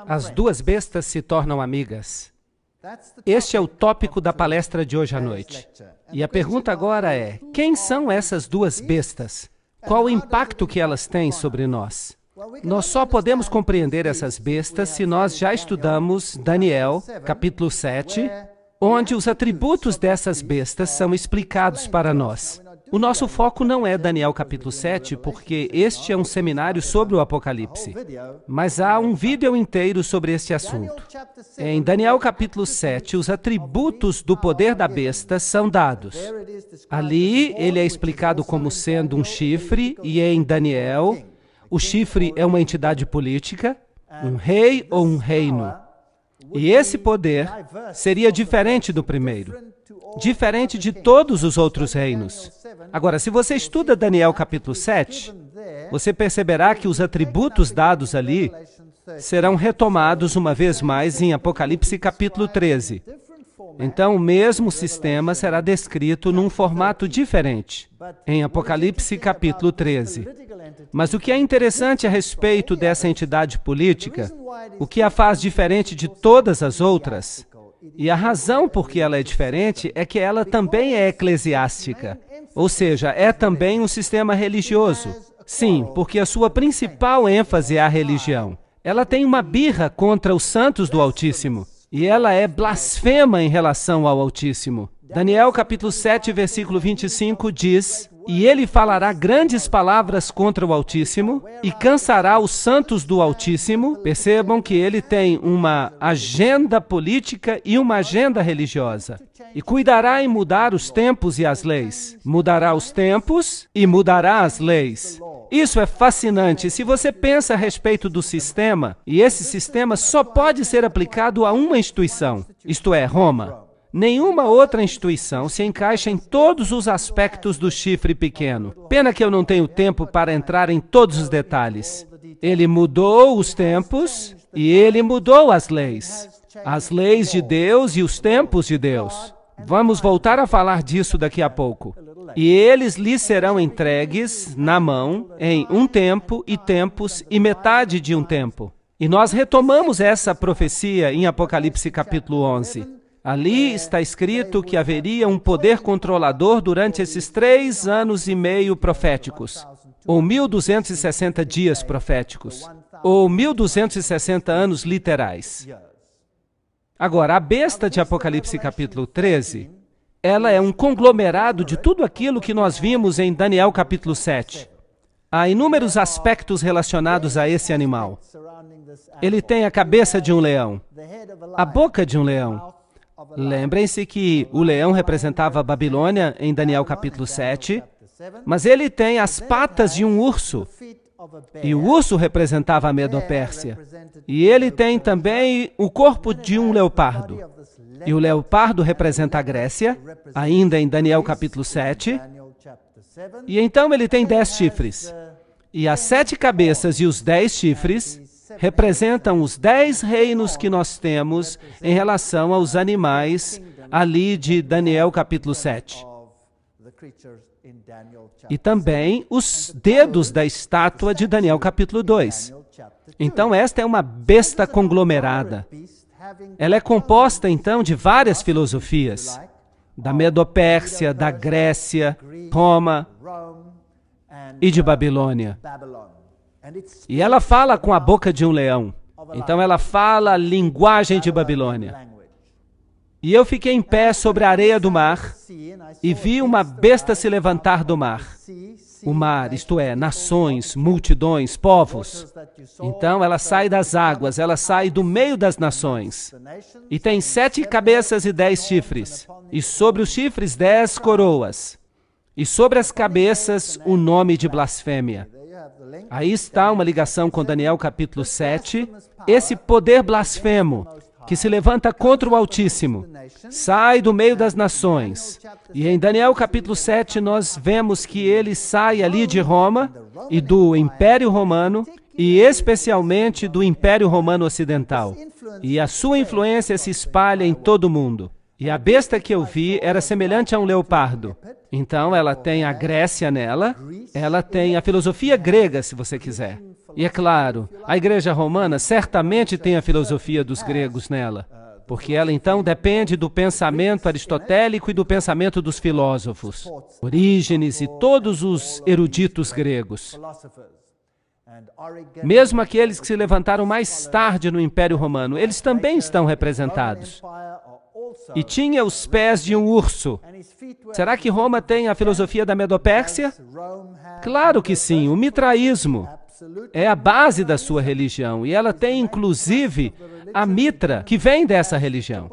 As duas bestas se tornam amigas. Este é o tópico da palestra de hoje à noite. E a pergunta agora é, quem são essas duas bestas? Qual o impacto que elas têm sobre nós? Nós só podemos compreender essas bestas se nós já estudamos Daniel, capítulo 7, onde os atributos dessas bestas são explicados para nós. O nosso foco não é Daniel capítulo 7, porque este é um seminário sobre o Apocalipse. Mas há um vídeo inteiro sobre este assunto. Em Daniel capítulo 7, os atributos do poder da besta são dados. Ali, ele é explicado como sendo um chifre, e em Daniel, o chifre é uma entidade política, um rei ou um reino. E esse poder seria diferente do primeiro, diferente de todos os outros reinos. Agora, se você estuda Daniel capítulo 7, você perceberá que os atributos dados ali serão retomados uma vez mais em Apocalipse capítulo 13. Então, o mesmo sistema será descrito num formato diferente em Apocalipse capítulo 13. Mas o que é interessante a respeito dessa entidade política, o que a faz diferente de todas as outras, e a razão por que ela é diferente é que ela também é eclesiástica, ou seja, é também um sistema religioso. Sim, porque a sua principal ênfase é a religião. Ela tem uma birra contra os santos do Altíssimo, e ela é blasfema em relação ao Altíssimo. Daniel capítulo 7, versículo 25 diz: "E ele falará grandes palavras contra o Altíssimo e cansará os santos do Altíssimo." Percebam que ele tem uma agenda política e uma agenda religiosa. "E cuidará em mudar os tempos e as leis." Mudará os tempos e mudará as leis. Isso é fascinante. Se você pensa a respeito do sistema, e esse sistema só pode ser aplicado a uma instituição, isto é, Roma. Nenhuma outra instituição se encaixa em todos os aspectos do chifre pequeno. Pena que eu não tenho tempo para entrar em todos os detalhes. Ele mudou os tempos e ele mudou as leis de Deus e os tempos de Deus. Vamos voltar a falar disso daqui a pouco. "E eles lhes serão entregues na mão em um tempo e tempos e metade de um tempo." E nós retomamos essa profecia em Apocalipse capítulo 11. Ali está escrito que haveria um poder controlador durante esses 3 anos e meio proféticos, ou 1260 dias proféticos, ou 1260 anos literais. Agora, a besta de Apocalipse capítulo 13, ela é um conglomerado de tudo aquilo que nós vimos em Daniel capítulo 7. Há inúmeros aspectos relacionados a esse animal. Ele tem a cabeça de um leão, a boca de um leão. Lembrem-se que o leão representava a Babilônia em Daniel capítulo 7, mas ele tem as patas de um urso, e o urso representava a Medo-Pérsia. E ele tem também o corpo de um leopardo, e o leopardo representa a Grécia, ainda em Daniel capítulo 7. E então ele tem 10 chifres, e as 7 cabeças e os 10 chifres representam os 10 reinos que nós temos em relação aos animais ali de Daniel capítulo 7. E também os dedos da estátua de Daniel capítulo 2. Então esta é uma besta conglomerada. Ela é composta então de várias filosofias, da Medo-Pérsia, da Grécia, Roma e de Babilônia. E ela fala com a boca de um leão. Então ela fala a linguagem de Babilônia. E eu fiquei em pé sobre a areia do mar e vi uma besta se levantar do mar. O mar, isto é, nações, multidões, povos. Então ela sai das águas, ela sai do meio das nações. E tem 7 cabeças e 10 chifres. E sobre os chifres 10 coroas. E sobre as cabeças o nome de blasfêmia. Aí está uma ligação com Daniel capítulo 7. Esse poder blasfemo que se levanta contra o Altíssimo sai do meio das nações. E em Daniel capítulo 7 nós vemos que ele sai ali de Roma e do Império Romano, e especialmente do Império Romano Ocidental. E a sua influência se espalha em todo o mundo. E a besta que eu vi era semelhante a um leopardo. Então, ela tem a Grécia nela, ela tem a filosofia grega, se você quiser. E é claro, a Igreja Romana certamente tem a filosofia dos gregos nela, porque ela, então, depende do pensamento aristotélico e do pensamento dos filósofos, Orígenes e todos os eruditos gregos. Mesmo aqueles que se levantaram mais tarde no Império Romano, eles também estão representados. E tinha os pés de um urso. Será que Roma tem a filosofia da Medopérsia? Claro que sim, o mitraísmo é a base da sua religião, e ela tem, inclusive, a mitra, que vem dessa religião.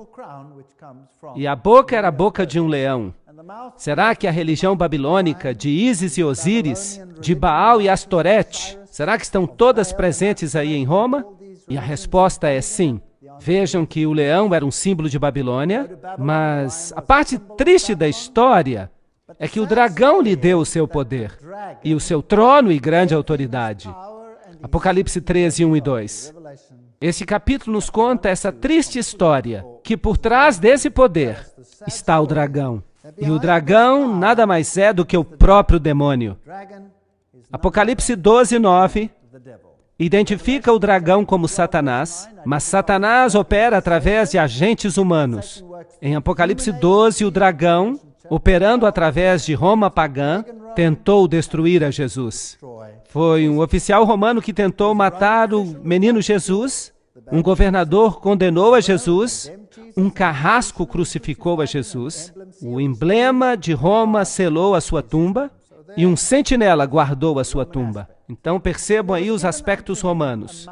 E a boca era a boca de um leão. Será que a religião babilônica de Ísis e Osíris, de Baal e Astorete, será que estão todas presentes aí em Roma? E a resposta é sim. Vejam que o leão era um símbolo de Babilônia, mas a parte triste da história é que o dragão lhe deu o seu poder, e o seu trono e grande autoridade. Apocalipse 13, 1 e 2. Esse capítulo nos conta essa triste história, que por trás desse poder está o dragão. E o dragão nada mais é do que o próprio demônio. Apocalipse 12, 9 identifica o dragão como Satanás, mas Satanás opera através de agentes humanos. Em Apocalipse 12, o dragão, operando através de Roma pagã, tentou destruir a Jesus. Foi um oficial romano que tentou matar o menino Jesus, um governador condenou a Jesus, um carrasco crucificou a Jesus, o emblema de Roma selou a sua tumba e um sentinela guardou a sua tumba. Então percebam aí os aspectos romanos.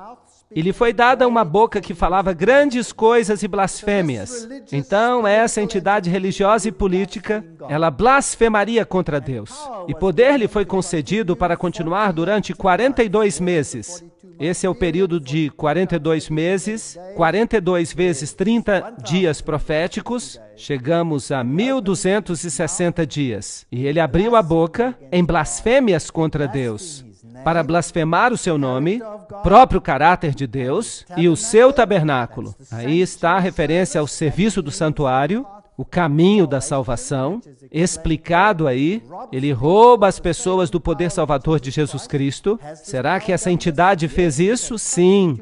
E lhe foi dada uma boca que falava grandes coisas e blasfêmias. Então, essa entidade religiosa e política, ela blasfemaria contra Deus. E poder lhe foi concedido para continuar durante 42 meses. Esse é o período de 42 meses, 42 vezes 30 dias proféticos, chegamos a 1260 dias. E ele abriu a boca em blasfêmias contra Deus, para blasfemar o seu nome, próprio caráter de Deus e o seu tabernáculo. Aí está a referência ao serviço do santuário, o caminho da salvação, explicado aí. Ele rouba as pessoas do poder salvador de Jesus Cristo. Será que essa entidade fez isso? Sim.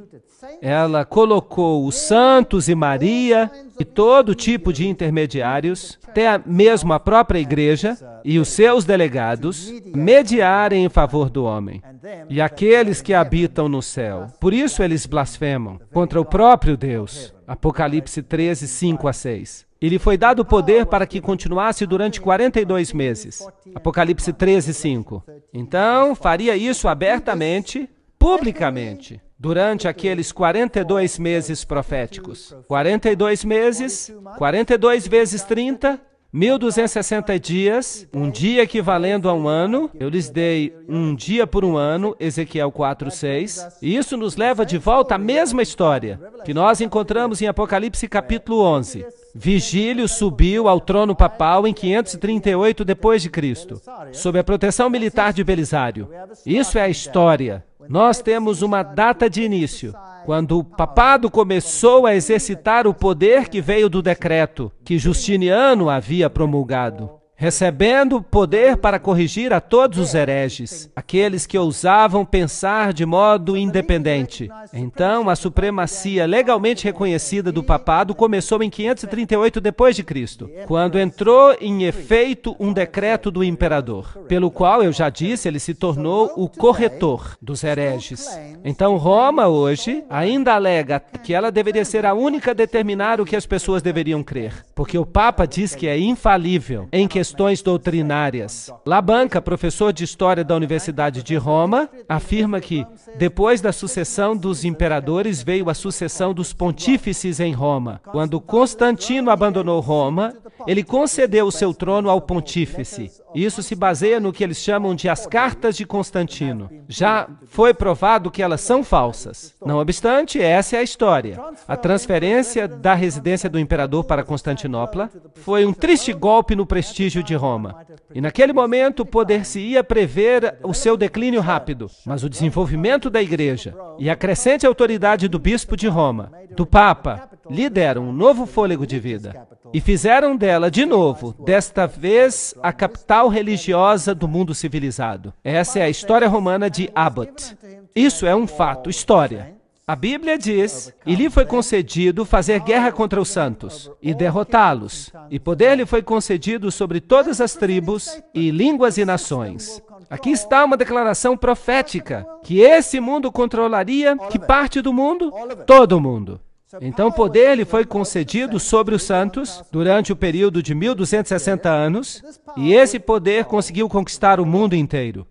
Ela colocou os santos e Maria e todo tipo de intermediários, até mesmo a própria igreja e os seus delegados, mediarem em favor do homem. E aqueles que habitam no céu. Por isso eles blasfemam contra o próprio Deus. Apocalipse 13, 5 a 6. E lhe foi dado poder para que continuasse durante 42 meses. Apocalipse 13, 5. Então, faria isso abertamente, publicamente, durante aqueles 42 meses proféticos. 42 meses, 42 vezes 30, 1260 dias, um dia equivalendo a um ano. Eu lhes dei um dia por um ano, Ezequiel 4, 6. E isso nos leva de volta à mesma história que nós encontramos em Apocalipse capítulo 11. Vigílio subiu ao trono papal em 538 depois de Cristo, sob a proteção militar de Belisário. Isso é a história. Nós temos uma data de início, quando o papado começou a exercitar o poder que veio do decreto que Justiniano havia promulgado, recebendo poder para corrigir a todos os hereges, aqueles que ousavam pensar de modo independente. Então, a supremacia legalmente reconhecida do papado começou em 538 depois de Cristo, quando entrou em efeito um decreto do imperador, pelo qual, eu já disse, ele se tornou o corretor dos hereges. Então, Roma hoje ainda alega que ela deveria ser a única a determinar o que as pessoas deveriam crer, porque o Papa diz que é infalível em questões doutrinárias. Labanca, professor de História da Universidade de Roma, afirma que, depois da sucessão dos imperadores, veio a sucessão dos pontífices em Roma. Quando Constantino abandonou Roma, ele concedeu o seu trono ao pontífice. Isso se baseia no que eles chamam de as cartas de Constantino. Já foi provado que elas são falsas. Não obstante, essa é a história. A transferência da residência do imperador para Constantinopla foi um triste golpe no prestígio de Roma. E naquele momento poder-se-ia prever o seu declínio rápido, mas o desenvolvimento da igreja e a crescente autoridade do bispo de Roma, do Papa, lhe deram um novo fôlego de vida e fizeram dela, de novo, desta vez, a capital religiosa do mundo civilizado. Essa é a história romana de Abbott. Isso é um fato, história. A Bíblia diz, e lhe foi concedido fazer guerra contra os santos e derrotá-los, e poder lhe foi concedido sobre todas as tribos e línguas e nações. Aqui está uma declaração profética, que esse mundo controlaria que parte do mundo? Todo o mundo. Então, poder lhe foi concedido sobre os santos durante o período de 1260 anos, e esse poder conseguiu conquistar o mundo inteiro.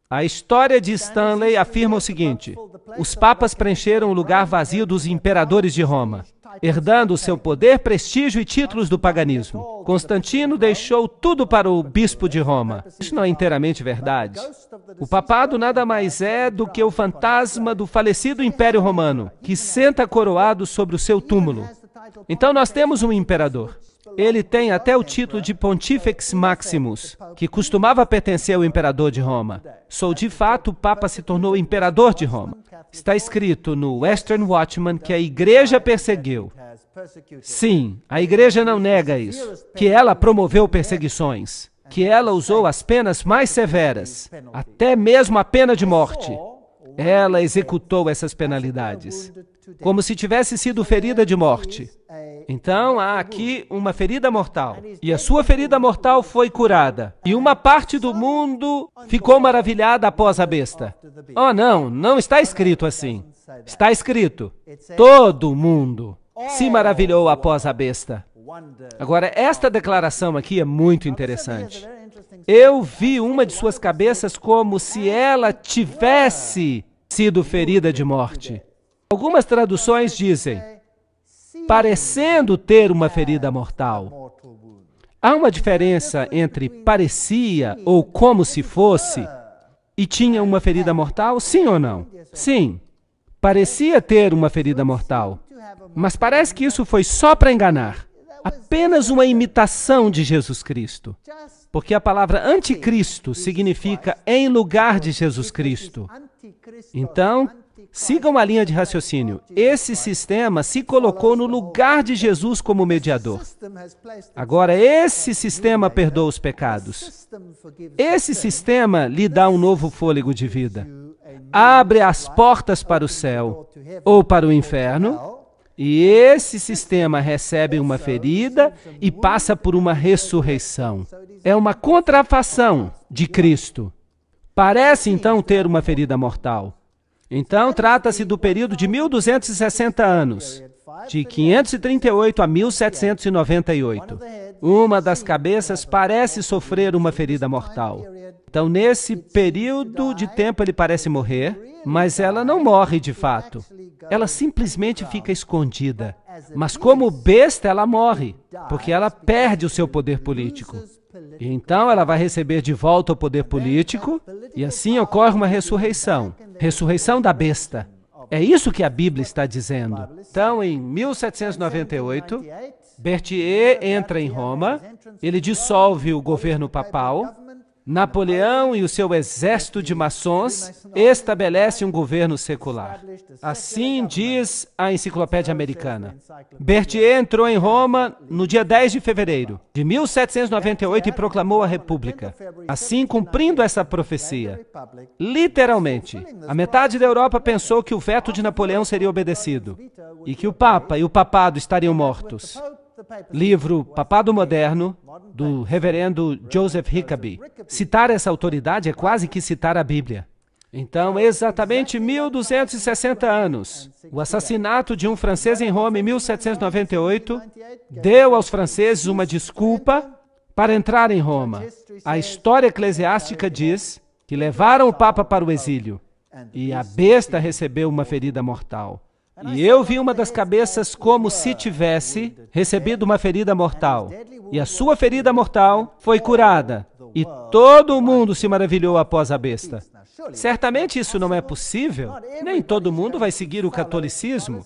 A história de Stanley afirma o seguinte: os papas preencheram o lugar vazio dos imperadores de Roma, herdando seu poder, prestígio e títulos do paganismo. Constantino deixou tudo para o bispo de Roma. Isso não é inteiramente verdade. O papado nada mais é do que o fantasma do falecido Império Romano, que senta coroado sobre o seu túmulo. Então nós temos um imperador. Ele tem até o título de Pontifex Maximus, que costumava pertencer ao imperador de Roma. De fato, o Papa se tornou imperador de Roma. Está escrito no Western Watchman que a igreja perseguiu. Sim, a igreja não nega isso, que ela promoveu perseguições, que ela usou as penas mais severas, até mesmo a pena de morte. Ela executou essas penalidades, como se tivesse sido ferida de morte. Então, há aqui uma ferida mortal, e a sua ferida mortal foi curada, e uma parte do mundo ficou maravilhada após a besta. Oh, não, não está escrito assim. Está escrito, todo mundo se maravilhou após a besta. Agora, esta declaração aqui é muito interessante. Eu vi uma de suas cabeças como se ela tivesse sido ferida de morte. Algumas traduções dizem, parecendo ter uma ferida mortal. Há uma diferença entre parecia ou como se fosse e tinha uma ferida mortal, sim ou não? Sim, parecia ter uma ferida mortal, mas parece que isso foi só para enganar. Apenas uma imitação de Jesus Cristo. Porque a palavra anticristo significa em lugar de Jesus Cristo. Então, sigam a linha de raciocínio. Esse sistema se colocou no lugar de Jesus como mediador. Agora, esse sistema perdoa os pecados. Esse sistema lhe dá um novo fôlego de vida. Abre as portas para o céu ou para o inferno. E esse sistema recebe uma ferida e passa por uma ressurreição. É uma contrafação de Cristo. Parece, então, ter uma ferida mortal. Então, trata-se do período de 1260 anos, de 538 a 1798. Uma das cabeças parece sofrer uma ferida mortal. Então, nesse período de tempo, ele parece morrer, mas ela não morre de fato. Ela simplesmente fica escondida. Mas como besta, ela morre, porque ela perde o seu poder político. E então ela vai receber de volta o poder político, e assim ocorre uma ressurreição. Ressurreição da besta. É isso que a Bíblia está dizendo. Então, em 1798, Berthier entra em Roma, ele dissolve o governo papal, Napoleão e o seu exército de maçons estabelecem um governo secular. Assim diz a Enciclopédia Americana. Berthier entrou em Roma no dia 10 de fevereiro de 1798 e proclamou a República, assim cumprindo essa profecia. Literalmente, a metade da Europa pensou que o veto de Napoleão seria obedecido e que o Papa e o Papado estariam mortos. Livro Papado Moderno, do reverendo Joseph Hickeby. Citar essa autoridade é quase que citar a Bíblia. Então, exatamente 1260 anos, o assassinato de um francês em Roma em 1798 deu aos franceses uma desculpa para entrar em Roma. A história eclesiástica diz que levaram o Papa para o exílio e a besta recebeu uma ferida mortal. E eu vi uma das cabeças como se tivesse recebido uma ferida mortal. E a sua ferida mortal foi curada. E todo mundo se maravilhou após a besta. Certamente isso não é possível. Nem todo mundo vai seguir o catolicismo.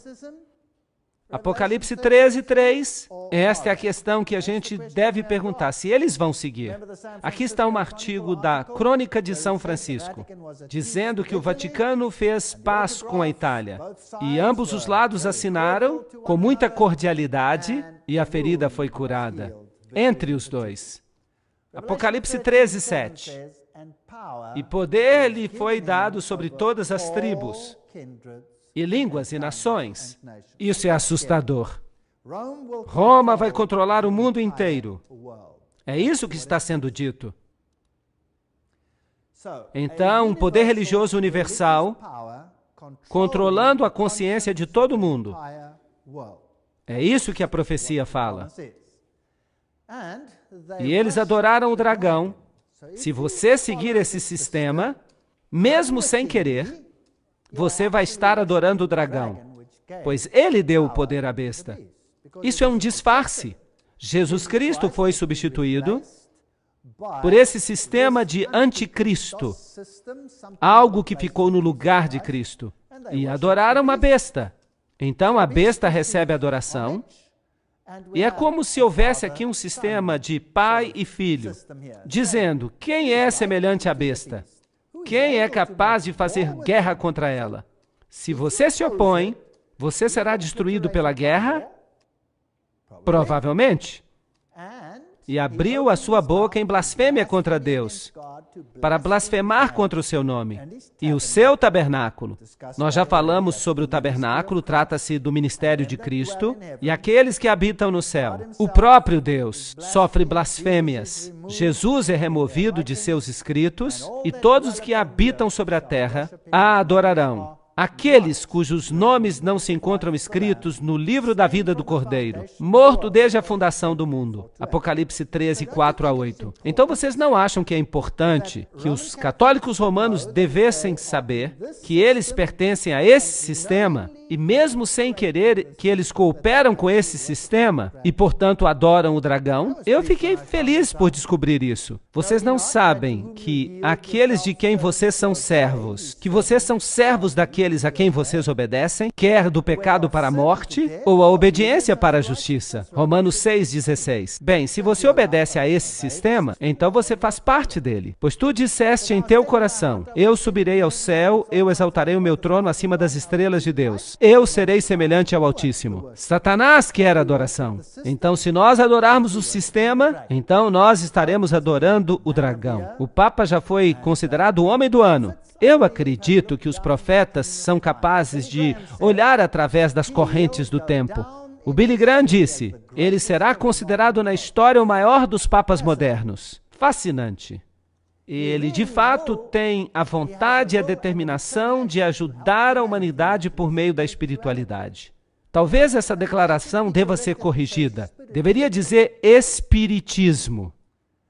Apocalipse 13:3, esta é a questão que a gente deve perguntar, se eles vão seguir. Aqui está um artigo da Crônica de São Francisco, dizendo que o Vaticano fez paz com a Itália, e ambos os lados assinaram com muita cordialidade, e a ferida foi curada entre os dois. Apocalipse 13:7, e poder lhe foi dado sobre todas as tribos, e línguas e nações. Isso é assustador. Roma vai controlar o mundo inteiro. É isso que está sendo dito. Então, um poder religioso universal controlando a consciência de todo mundo. É isso que a profecia fala. E eles adoraram o dragão. Se você seguir esse sistema, mesmo sem querer, você vai estar adorando o dragão, pois ele deu o poder à besta. Isso é um disfarce. Jesus Cristo foi substituído por esse sistema de anticristo, algo que ficou no lugar de Cristo. E adoraram uma besta. Então a besta recebe adoração, e é como se houvesse aqui um sistema de pai e filho, dizendo, quem é semelhante à besta? Quem é capaz de fazer guerra contra ela? Se você se opõe, você será destruído pela guerra? Provavelmente. E abriu a sua boca em blasfêmia contra Deus, para blasfemar contra o seu nome e o seu tabernáculo. Nós já falamos sobre o tabernáculo, trata-se do ministério de Cristo e aqueles que habitam no céu. O próprio Deus sofre blasfêmias. Jesus é removido de seus escritos e todos que habitam sobre a terra a adorarão. Aqueles cujos nomes não se encontram escritos no livro da vida do Cordeiro, morto desde a fundação do mundo. Apocalipse 13, 4-8. Então vocês não acham que é importante que os católicos romanos devessem saber que eles pertencem a esse sistema e mesmo sem querer que eles cooperam com esse sistema e, portanto, adoram o dragão? Eu fiquei feliz por descobrir isso. Vocês não sabem que aqueles de quem vocês são servos, que vocês são servos daqueles a quem vocês obedecem, quer do pecado para a morte ou a obediência para a justiça. Romanos 6,16. Bem, se você obedece a esse sistema, então você faz parte dele. Pois tu disseste em teu coração, eu subirei ao céu, eu exaltarei o meu trono acima das estrelas de Deus. Eu serei semelhante ao Altíssimo. Satanás quer adoração. Então, se nós adorarmos o sistema, então nós estaremos adorando o dragão. O Papa já foi considerado o homem do ano. Eu acredito que os profetas são capazes de olhar através das correntes do tempo. O Billy Graham disse, ele será considerado na história o maior dos papas modernos. Fascinante. Ele, de fato, tem a vontade e a determinação de ajudar a humanidade por meio da espiritualidade. Talvez essa declaração deva ser corrigida. Deveria dizer espiritismo.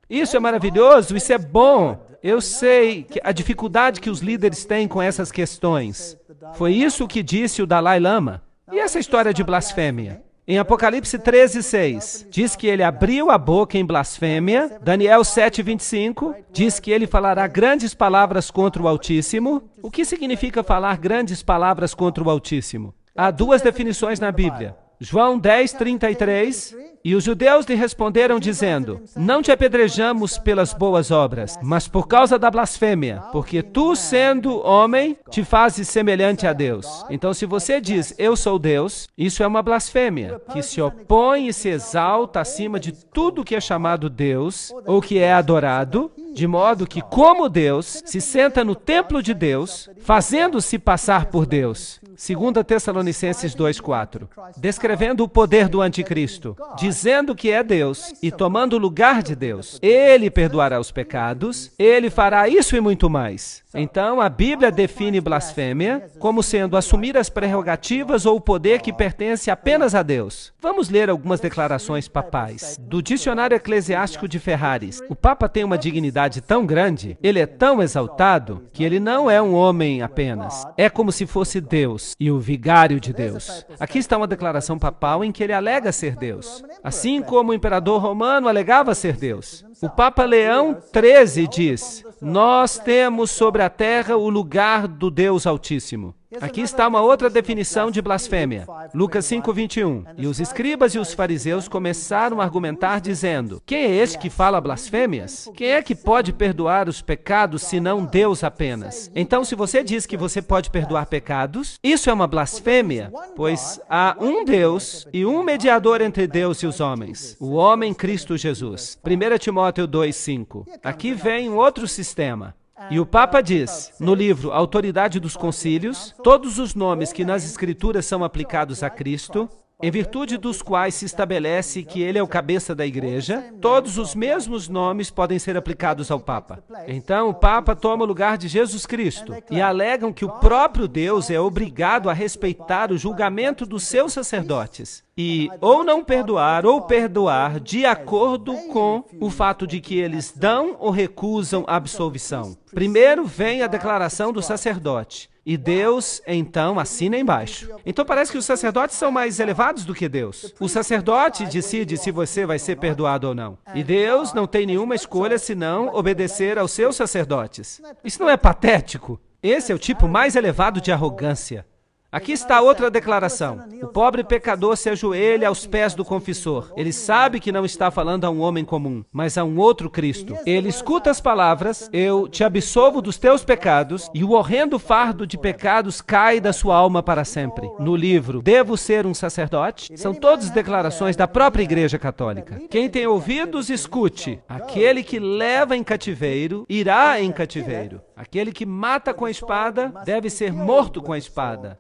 Isso é maravilhoso, isso é bom. Eu sei que a dificuldade que os líderes têm com essas questões. Foi isso que disse o Dalai Lama. E essa história de blasfêmia? Em Apocalipse 13:6, diz que ele abriu a boca em blasfêmia. Daniel 7:25, diz que ele falará grandes palavras contra o Altíssimo. O que significa falar grandes palavras contra o Altíssimo? Há duas definições na Bíblia. João 10:33, e os judeus lhe responderam dizendo, não te apedrejamos pelas boas obras, mas por causa da blasfêmia, porque tu, sendo homem, te fazes semelhante a Deus. Então, se você diz, eu sou Deus, isso é uma blasfêmia, que se opõe e se exalta acima de tudo que é chamado Deus, ou que é adorado, de modo que, como Deus, se senta no templo de Deus, fazendo-se passar por Deus. 2 Tessalonicenses 2:4. Descrevendo o poder do anticristo, dizendo que é Deus e tomando o lugar de Deus. Ele perdoará os pecados, ele fará isso e muito mais. Então, a Bíblia define blasfêmia como sendo assumir as prerrogativas ou o poder que pertence apenas a Deus. Vamos ler algumas declarações papais. Do Dicionário Eclesiástico de Ferraris. O Papa tem uma dignidade tão grande, ele é tão exaltado, que ele não é um homem apenas. É como se fosse Deus e o vigário de Deus. Aqui está uma declaração papal em que ele alega ser Deus, assim como o imperador romano alegava ser Deus. O Papa Leão XIII diz, nós temos sobre a terra o lugar do Deus Altíssimo. Aqui está uma outra definição de blasfêmia. Lucas 5:21. E os escribas e os fariseus começaram a argumentar dizendo: quem é este que fala blasfêmias? Quem é que pode perdoar os pecados senão Deus apenas? Então, se você diz que você pode perdoar pecados, isso é uma blasfêmia, pois há um Deus e um mediador entre Deus e os homens, o homem Cristo Jesus. 1 Timóteo 2:5. Aqui vem um outro sistema. E o Papa diz, no livro Autoridade dos Concílios, todos os nomes que nas Escrituras são aplicados a Cristo, em virtude dos quais se estabelece que ele é o cabeça da igreja, todos os mesmos nomes podem ser aplicados ao Papa. Então, o Papa toma o lugar de Jesus Cristo e alegam que o próprio Deus é obrigado a respeitar o julgamento dos seus sacerdotes e ou não perdoar ou perdoar de acordo com o fato de que eles dão ou recusam a absolvição. Primeiro vem a declaração do sacerdote. E Deus, então, assina embaixo. Então parece que os sacerdotes são mais elevados do que Deus. O sacerdote decide se você vai ser perdoado ou não. E Deus não tem nenhuma escolha senão obedecer aos seus sacerdotes. Isso não é patético? Esse é o tipo mais elevado de arrogância. Aqui está outra declaração. O pobre pecador se ajoelha aos pés do confessor. Ele sabe que não está falando a um homem comum, mas a um outro Cristo. Ele escuta as palavras, eu te absolvo dos teus pecados, e o horrendo fardo de pecados cai da sua alma para sempre. No livro Devo Ser um Sacerdote, são todas declarações da própria Igreja Católica. Quem tem ouvidos, escute. Aquele que leva em cativeiro, irá em cativeiro. Aquele que mata com a espada, deve ser morto com a espada.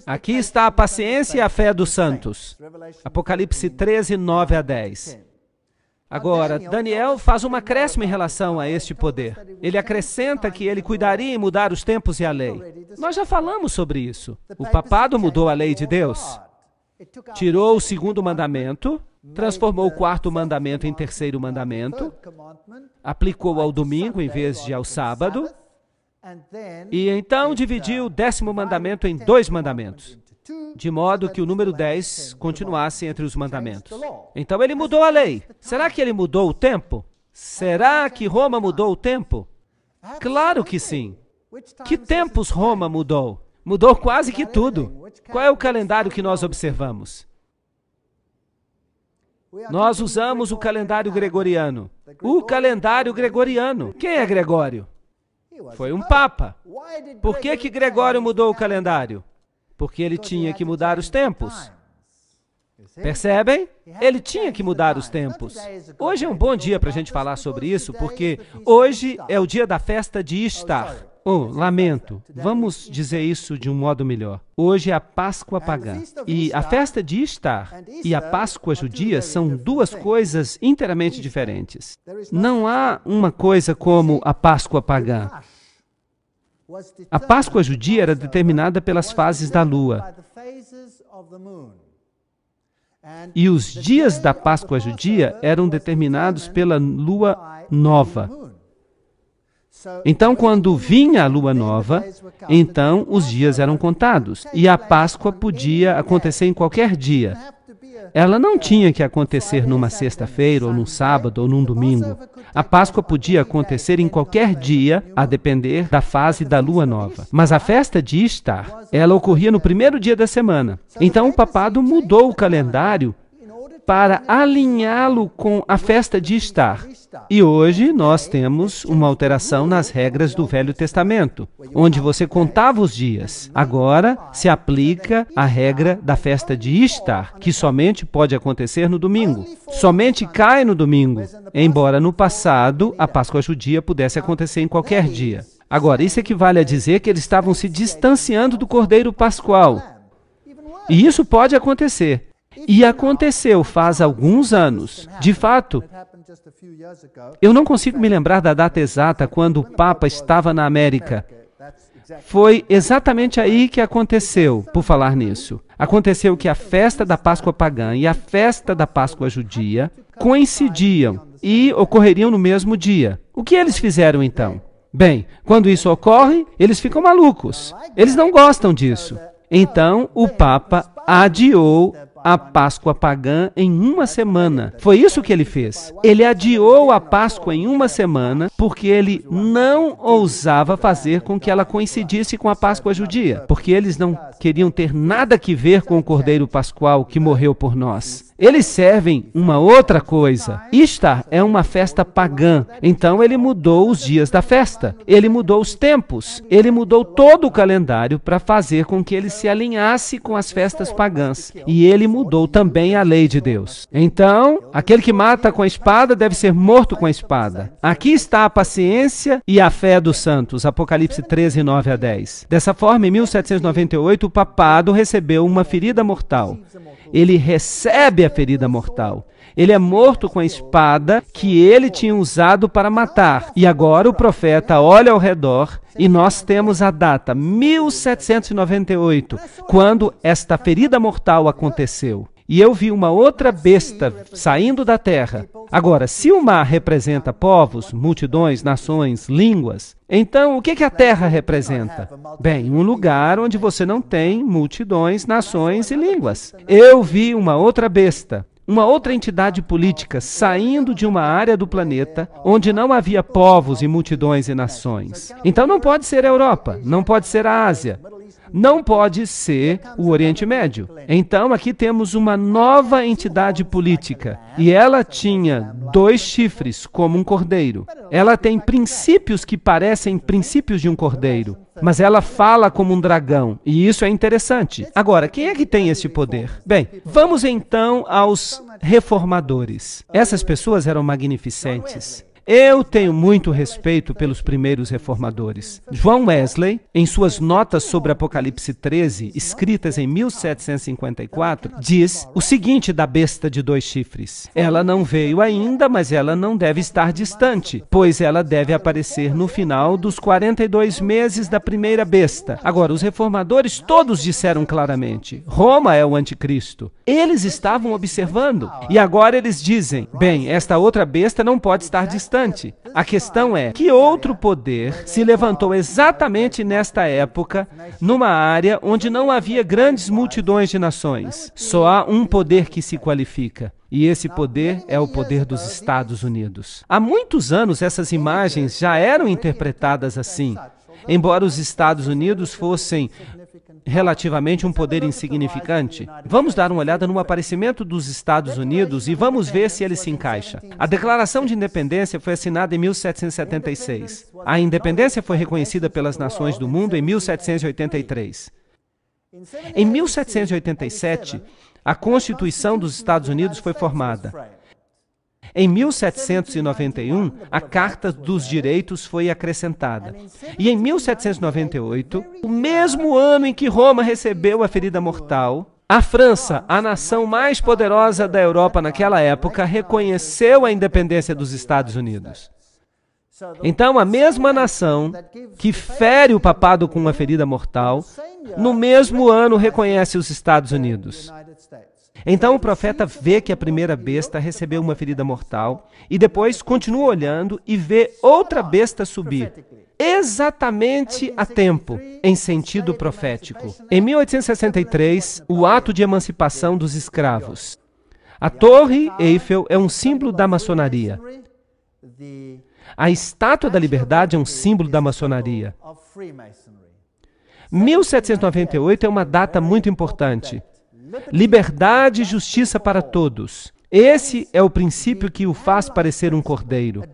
Aqui está a paciência e a fé dos santos. Apocalipse 13, 9 a 10. Agora, Daniel faz um acréscimo em relação a este poder. Ele acrescenta que ele cuidaria em mudar os tempos e a lei. Nós já falamos sobre isso. O papado mudou a lei de Deus. Tirou o segundo mandamento, transformou o quarto mandamento em terceiro mandamento, aplicou ao domingo em vez de ao sábado, e então dividiu o 10º mandamento em 2 mandamentos, de modo que o número 10 continuasse entre os mandamentos. Então ele mudou a lei. Será que ele mudou o tempo? Será que Roma mudou o tempo? Claro que sim. Que tempos Roma mudou? Mudou quase que tudo. Qual é o calendário que nós observamos? Nós usamos o calendário gregoriano. O calendário gregoriano. Quem é Gregório? Foi um papa. Por que Gregório mudou o calendário? Porque ele tinha que mudar os tempos. Percebem? Ele tinha que mudar os tempos. Hoje é um bom dia para a gente falar sobre isso, porque hoje é o dia da festa de Ishtar. Oh, lamento. Vamos dizer isso de um modo melhor. Hoje é a Páscoa pagã. E a festa de Ishtar e a Páscoa judia são duas coisas inteiramente diferentes. Não há uma coisa como a Páscoa pagã. A Páscoa judia era determinada pelas fases da lua. E os dias da Páscoa judia eram determinados pela lua nova. Então, quando vinha a lua nova, então os dias eram contados. E a Páscoa podia acontecer em qualquer dia. Ela não tinha que acontecer numa sexta-feira, ou num sábado, ou num domingo. A Páscoa podia acontecer em qualquer dia, a depender da fase da lua nova. Mas a festa de Ishtar, ela ocorria no primeiro dia da semana. Então o papado mudou o calendário para alinhá-lo com a festa de Ishtar. E hoje nós temos uma alteração nas regras do Velho Testamento, onde você contava os dias. Agora se aplica a regra da festa de Ishtar, que somente pode acontecer no domingo. Somente cai no domingo, embora no passado a Páscoa judia pudesse acontecer em qualquer dia. Agora, isso equivale a dizer que eles estavam se distanciando do Cordeiro Pascual. E isso pode acontecer. E aconteceu faz alguns anos. De fato, eu não consigo me lembrar da data exata quando o Papa estava na América. Foi exatamente aí que aconteceu, por falar nisso. Aconteceu que a festa da Páscoa pagã e a festa da Páscoa judia coincidiam e ocorreriam no mesmo dia. O que eles fizeram então? Bem, quando isso ocorre, eles ficam malucos. Eles não gostam disso. Então, o Papa adiou a Páscoa pagã em uma semana. Foi isso que ele fez. Ele adiou a Páscoa em uma semana porque ele não ousava fazer com que ela coincidisse com a Páscoa judia, porque eles não queriam ter nada que ver com o Cordeiro Pascual que morreu por nós. Eles servem uma outra coisa. Ishtar é uma festa pagã. Então ele mudou os dias da festa. Ele mudou os tempos. Ele mudou todo o calendário para fazer com que ele se alinhasse com as festas pagãs. E ele mudou também a lei de Deus. Então, aquele que mata com a espada deve ser morto com a espada. Aqui está a paciência e a fé dos santos. Apocalipse 13, 9 a 10. Dessa forma, em 1798, o papado recebeu uma ferida mortal. Ele recebe a ferida mortal. Ele é morto com a espada que ele tinha usado para matar. E agora o profeta olha ao redor e nós temos a data 1798, quando esta ferida mortal aconteceu. E eu vi uma outra besta saindo da terra. Agora, se o mar representa povos, multidões, nações, línguas, então o que a terra representa? Bem, um lugar onde você não tem multidões, nações e línguas. Eu vi uma outra besta, uma outra entidade política saindo de uma área do planeta onde não havia povos e multidões e nações. Então não pode ser a Europa, não pode ser a Ásia. Não pode ser o Oriente Médio. Então, aqui temos uma nova entidade política. E ela tinha 2 chifres, como um cordeiro. Ela tem princípios que parecem princípios de um cordeiro. Mas ela fala como um dragão. E isso é interessante. Agora, quem é que tem esse poder? Bem, vamos então aos reformadores. Essas pessoas eram magnificentes. Eu tenho muito respeito pelos primeiros reformadores. John Wesley, em suas notas sobre Apocalipse 13, escritas em 1754, diz o seguinte da besta de 2 chifres. Ela não veio ainda, mas ela não deve estar distante, pois ela deve aparecer no final dos 42 meses da primeira besta. Agora, os reformadores todos disseram claramente, Roma é o anticristo. Eles estavam observando, e agora eles dizem, bem, esta outra besta não pode estar distante. A questão é, que outro poder se levantou exatamente nesta época, numa área onde não havia grandes multidões de nações? Só há um poder que se qualifica. E esse poder é o poder dos Estados Unidos. Há muitos anos essas imagens já eram interpretadas assim, embora os Estados Unidos fossem relativamente um poder insignificante. Vamos dar uma olhada no aparecimento dos Estados Unidos e vamos ver se ele se encaixa. A Declaração de Independência foi assinada em 1776. A independência foi reconhecida pelas nações do mundo em 1783. Em 1787, a Constituição dos Estados Unidos foi formada. Em 1791, a Carta dos Direitos foi acrescentada. E em 1798, o mesmo ano em que Roma recebeu a ferida mortal, a França, a nação mais poderosa da Europa naquela época, reconheceu a independência dos Estados Unidos. Então, a mesma nação que fere o papado com uma ferida mortal, no mesmo ano reconhece os Estados Unidos. Então o profeta vê que a primeira besta recebeu uma ferida mortal e depois continua olhando e vê outra besta subir, exatamente a tempo, em sentido profético. Em 1863, o ato de emancipação dos escravos. A Torre Eiffel é um símbolo da maçonaria. A Estátua da Liberdade é um símbolo da maçonaria. 1798 é uma data muito importante. Liberdade e justiça para todos. Esse é o princípio que o faz parecer um cordeiro.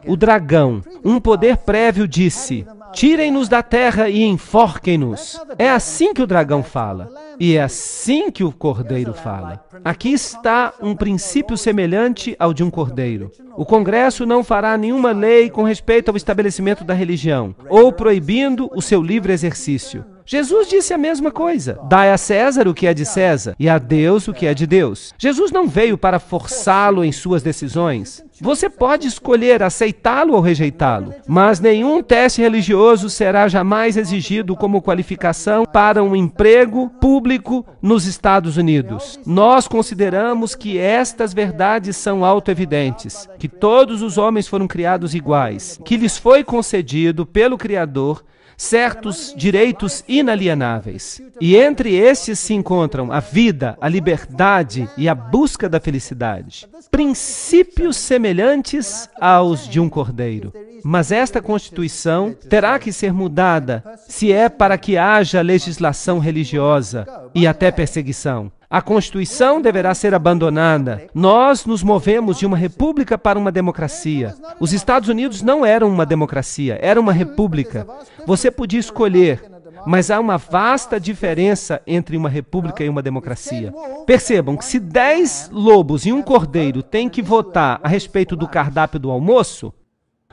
O dragão, um poder prévio, disse, tirem-nos da terra e enforquem-nos. É assim que o dragão fala. E é assim que o cordeiro fala. Aqui está um princípio semelhante ao de um cordeiro. O Congresso não fará nenhuma lei com respeito ao estabelecimento da religião, ou proibindo o seu livre exercício. Jesus disse a mesma coisa. Dai a César o que é de César e a Deus o que é de Deus. Jesus não veio para forçá-lo em suas decisões. Você pode escolher aceitá-lo ou rejeitá-lo, mas nenhum teste religioso será jamais exigido como qualificação para um emprego público nos Estados Unidos. Nós consideramos que estas verdades são autoevidentes, que todos os homens foram criados iguais, que lhes foi concedido pelo Criador certos direitos inalienáveis. E entre estes se encontram a vida, a liberdade e a busca da felicidade. Princípios semelhantes aos de um cordeiro. Mas esta Constituição terá que ser mudada se é para que haja legislação religiosa e até perseguição. A Constituição deverá ser abandonada. Nós nos movemos de uma república para uma democracia. Os Estados Unidos não eram uma democracia, era uma república. Você podia escolher, mas há uma vasta diferença entre uma república e uma democracia. Percebam que se 10 lobos e um cordeiro têm que votar a respeito do cardápio do almoço,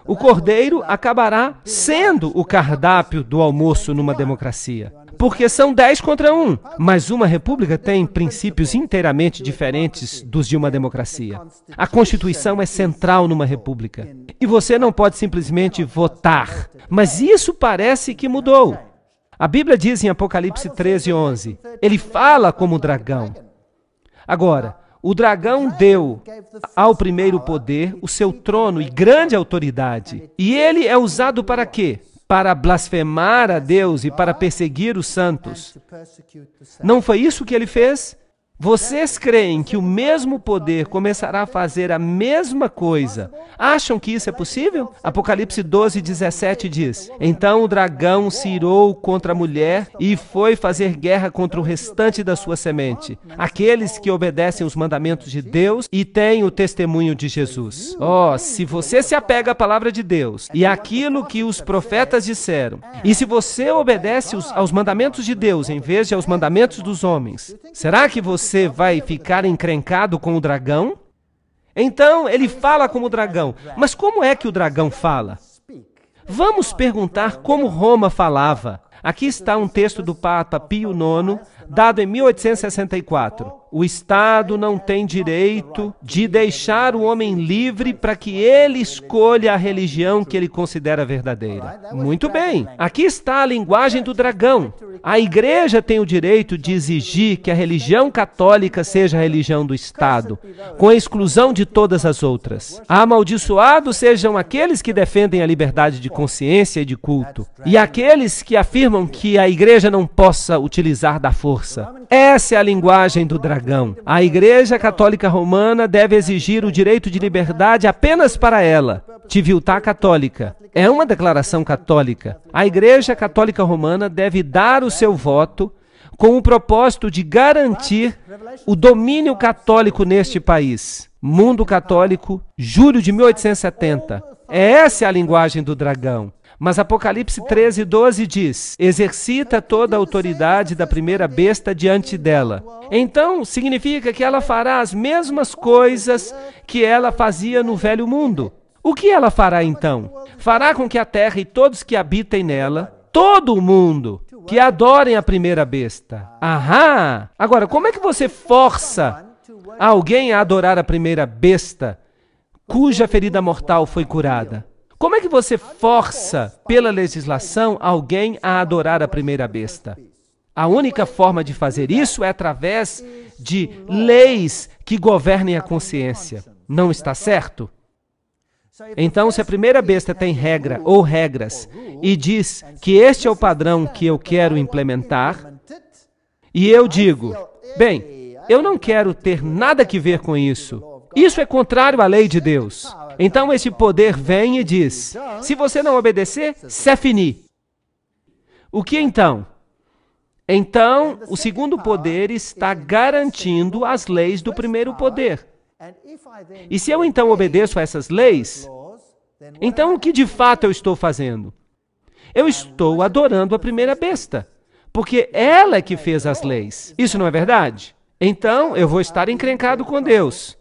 o cordeiro acabará sendo o cardápio do almoço numa democracia. Porque são 10 contra 1. Mas uma república tem princípios inteiramente diferentes dos de uma democracia. A Constituição é central numa república. E você não pode simplesmente votar. Mas isso parece que mudou. A Bíblia diz em Apocalipse 13:11, ele fala como o dragão. Agora, o dragão deu ao primeiro poder o seu trono e grande autoridade. E ele é usado para quê? Para blasfemar a Deus e para perseguir os santos. Não foi isso que ele fez? Vocês creem que o mesmo poder começará a fazer a mesma coisa? Acham que isso é possível? Apocalipse 12:17 diz, então o dragão se irou contra a mulher e foi fazer guerra contra o restante da sua semente, aqueles que obedecem os mandamentos de Deus e têm o testemunho de Jesus. Se você se apega à palavra de Deus e àquilo que os profetas disseram, e se você obedece aos mandamentos de Deus em vez de aos mandamentos dos homens, será que você vai ficar encrencado com o dragão? Então, ele fala como o dragão. Mas como é que o dragão fala? Vamos perguntar como Roma falava. Aqui está um texto do Papa Pio IX, dado em 1864. O Estado não tem direito de deixar o homem livre para que ele escolha a religião que ele considera verdadeira. Muito bem, aqui está a linguagem do dragão. A igreja tem o direito de exigir que a religião católica seja a religião do Estado, com a exclusão de todas as outras. Amaldiçoados sejam aqueles que defendem a liberdade de consciência e de culto, e aqueles que afirmam que a igreja não possa utilizar da força. Essa é a linguagem do dragão. A Igreja Católica Romana deve exigir o direito de liberdade apenas para ela. Civiltà Católica. É uma declaração católica. A Igreja Católica Romana deve dar o seu voto com o propósito de garantir o domínio católico neste país. Mundo Católico, julho de 1870. Essa é a linguagem do dragão. Mas Apocalipse 13:12 diz, exercita toda a autoridade da primeira besta diante dela. Então, significa que ela fará as mesmas coisas que ela fazia no velho mundo. O que ela fará então? Fará com que a terra e todos que habitem nela, todo o mundo, que adorem a primeira besta. Aham! Agora, como é que você força alguém a adorar a primeira besta cuja ferida mortal foi curada? Como é que você força, pela legislação, alguém a adorar a primeira besta? A única forma de fazer isso é através de leis que governem a consciência. Não está certo? Então, se a primeira besta tem regra ou regras e diz que este é o padrão que eu quero implementar, e eu digo, bem, eu não quero ter nada que ver com isso. Isso é contrário à lei de Deus. Então esse poder vem e diz, se você não obedecer, c'est fini. O que então? Então, o segundo poder está garantindo as leis do primeiro poder. E se eu então obedeço a essas leis, então o que de fato eu estou fazendo? Eu estou adorando a primeira besta, porque ela é que fez as leis. Isso não é verdade? Então, eu vou estar encrencado com Deus,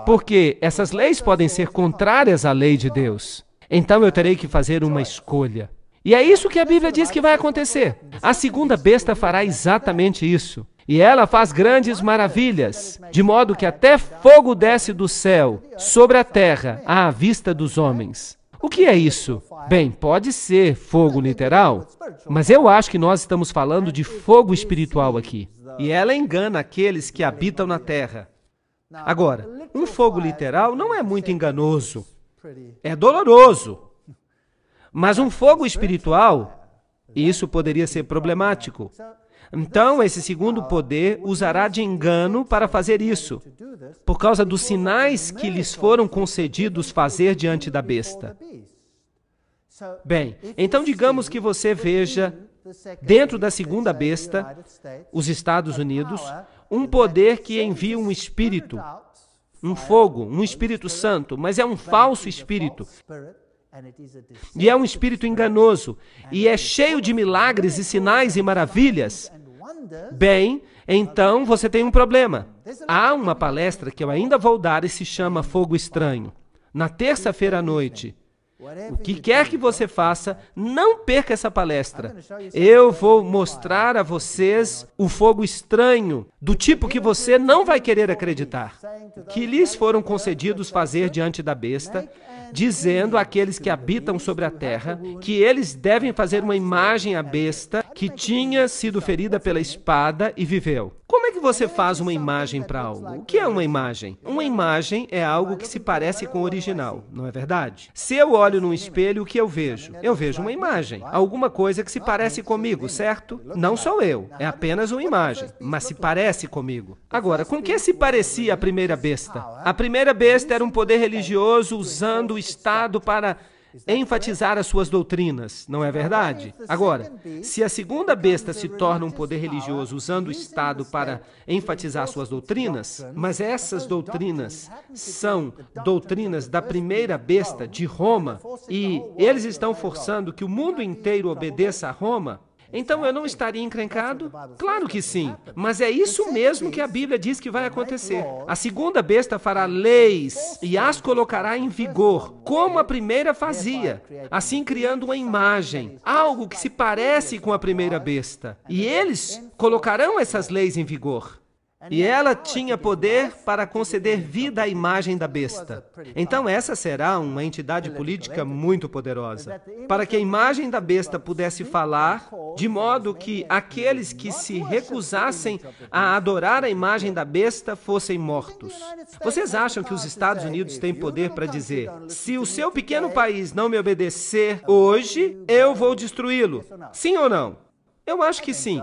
porque essas leis podem ser contrárias à lei de Deus. Então, eu terei que fazer uma escolha. E é isso que a Bíblia diz que vai acontecer. A segunda besta fará exatamente isso. E ela faz grandes maravilhas, de modo que até fogo desce do céu sobre a terra à vista dos homens. O que é isso? Bem, pode ser fogo literal, mas eu acho que nós estamos falando de fogo espiritual aqui. E ela engana aqueles que habitam na terra. Agora, um fogo literal não é muito enganoso. É doloroso. Mas um fogo espiritual Isso poderia ser problemático. Então, esse segundo poder usará de engano para fazer isso, por causa dos sinais que lhes foram concedidos fazer diante da besta. Bem, então digamos que você veja, dentro da segunda besta, os Estados Unidos, um poder que envia um espírito, um fogo, um Espírito Santo, mas é um falso espírito. E é um espírito enganoso, e é cheio de milagres e sinais e maravilhas. Bem, então você tem um problema. Há uma palestra que eu ainda vou dar e se chama Fogo Estranho, na terça-feira à noite. O que quer que você faça, não perca essa palestra. Eu vou mostrar a vocês o fogo estranho, do tipo que você não vai querer acreditar, que lhes foram concedidos fazer diante da besta, dizendo àqueles que habitam sobre a terra que eles devem fazer uma imagem à besta que tinha sido ferida pela espada e viveu. Como é que você faz uma imagem para algo? O que é uma imagem? Uma imagem é algo que se parece com o original, não é verdade? Se eu olho num espelho, o que eu vejo? Eu vejo uma imagem, alguma coisa que se parece comigo, certo? Não sou eu, é apenas uma imagem, mas se parece comigo. Agora, com que se parecia a primeira besta? A primeira besta era um poder religioso usando o Estado para enfatizar as suas doutrinas, não é verdade? Agora, se a segunda besta se torna um poder religioso usando o Estado para enfatizar suas doutrinas, mas essas doutrinas são doutrinas da primeira besta, de Roma, e eles estão forçando que o mundo inteiro obedeça a Roma, então eu não estaria encrencado? Claro que sim, mas é isso mesmo que a Bíblia diz que vai acontecer. A segunda besta fará leis e as colocará em vigor, como a primeira fazia, assim criando uma imagem, algo que se parece com a primeira besta. E eles colocarão essas leis em vigor. E ela tinha poder para conceder vida à imagem da besta. Então essa será uma entidade política muito poderosa, para que a imagem da besta pudesse falar, de modo que aqueles que se recusassem a adorar a imagem da besta fossem mortos. Vocês acham que os Estados Unidos têm poder para dizer, se o seu pequeno país não me obedecer hoje, eu vou destruí-lo? Sim ou não? Eu acho que sim.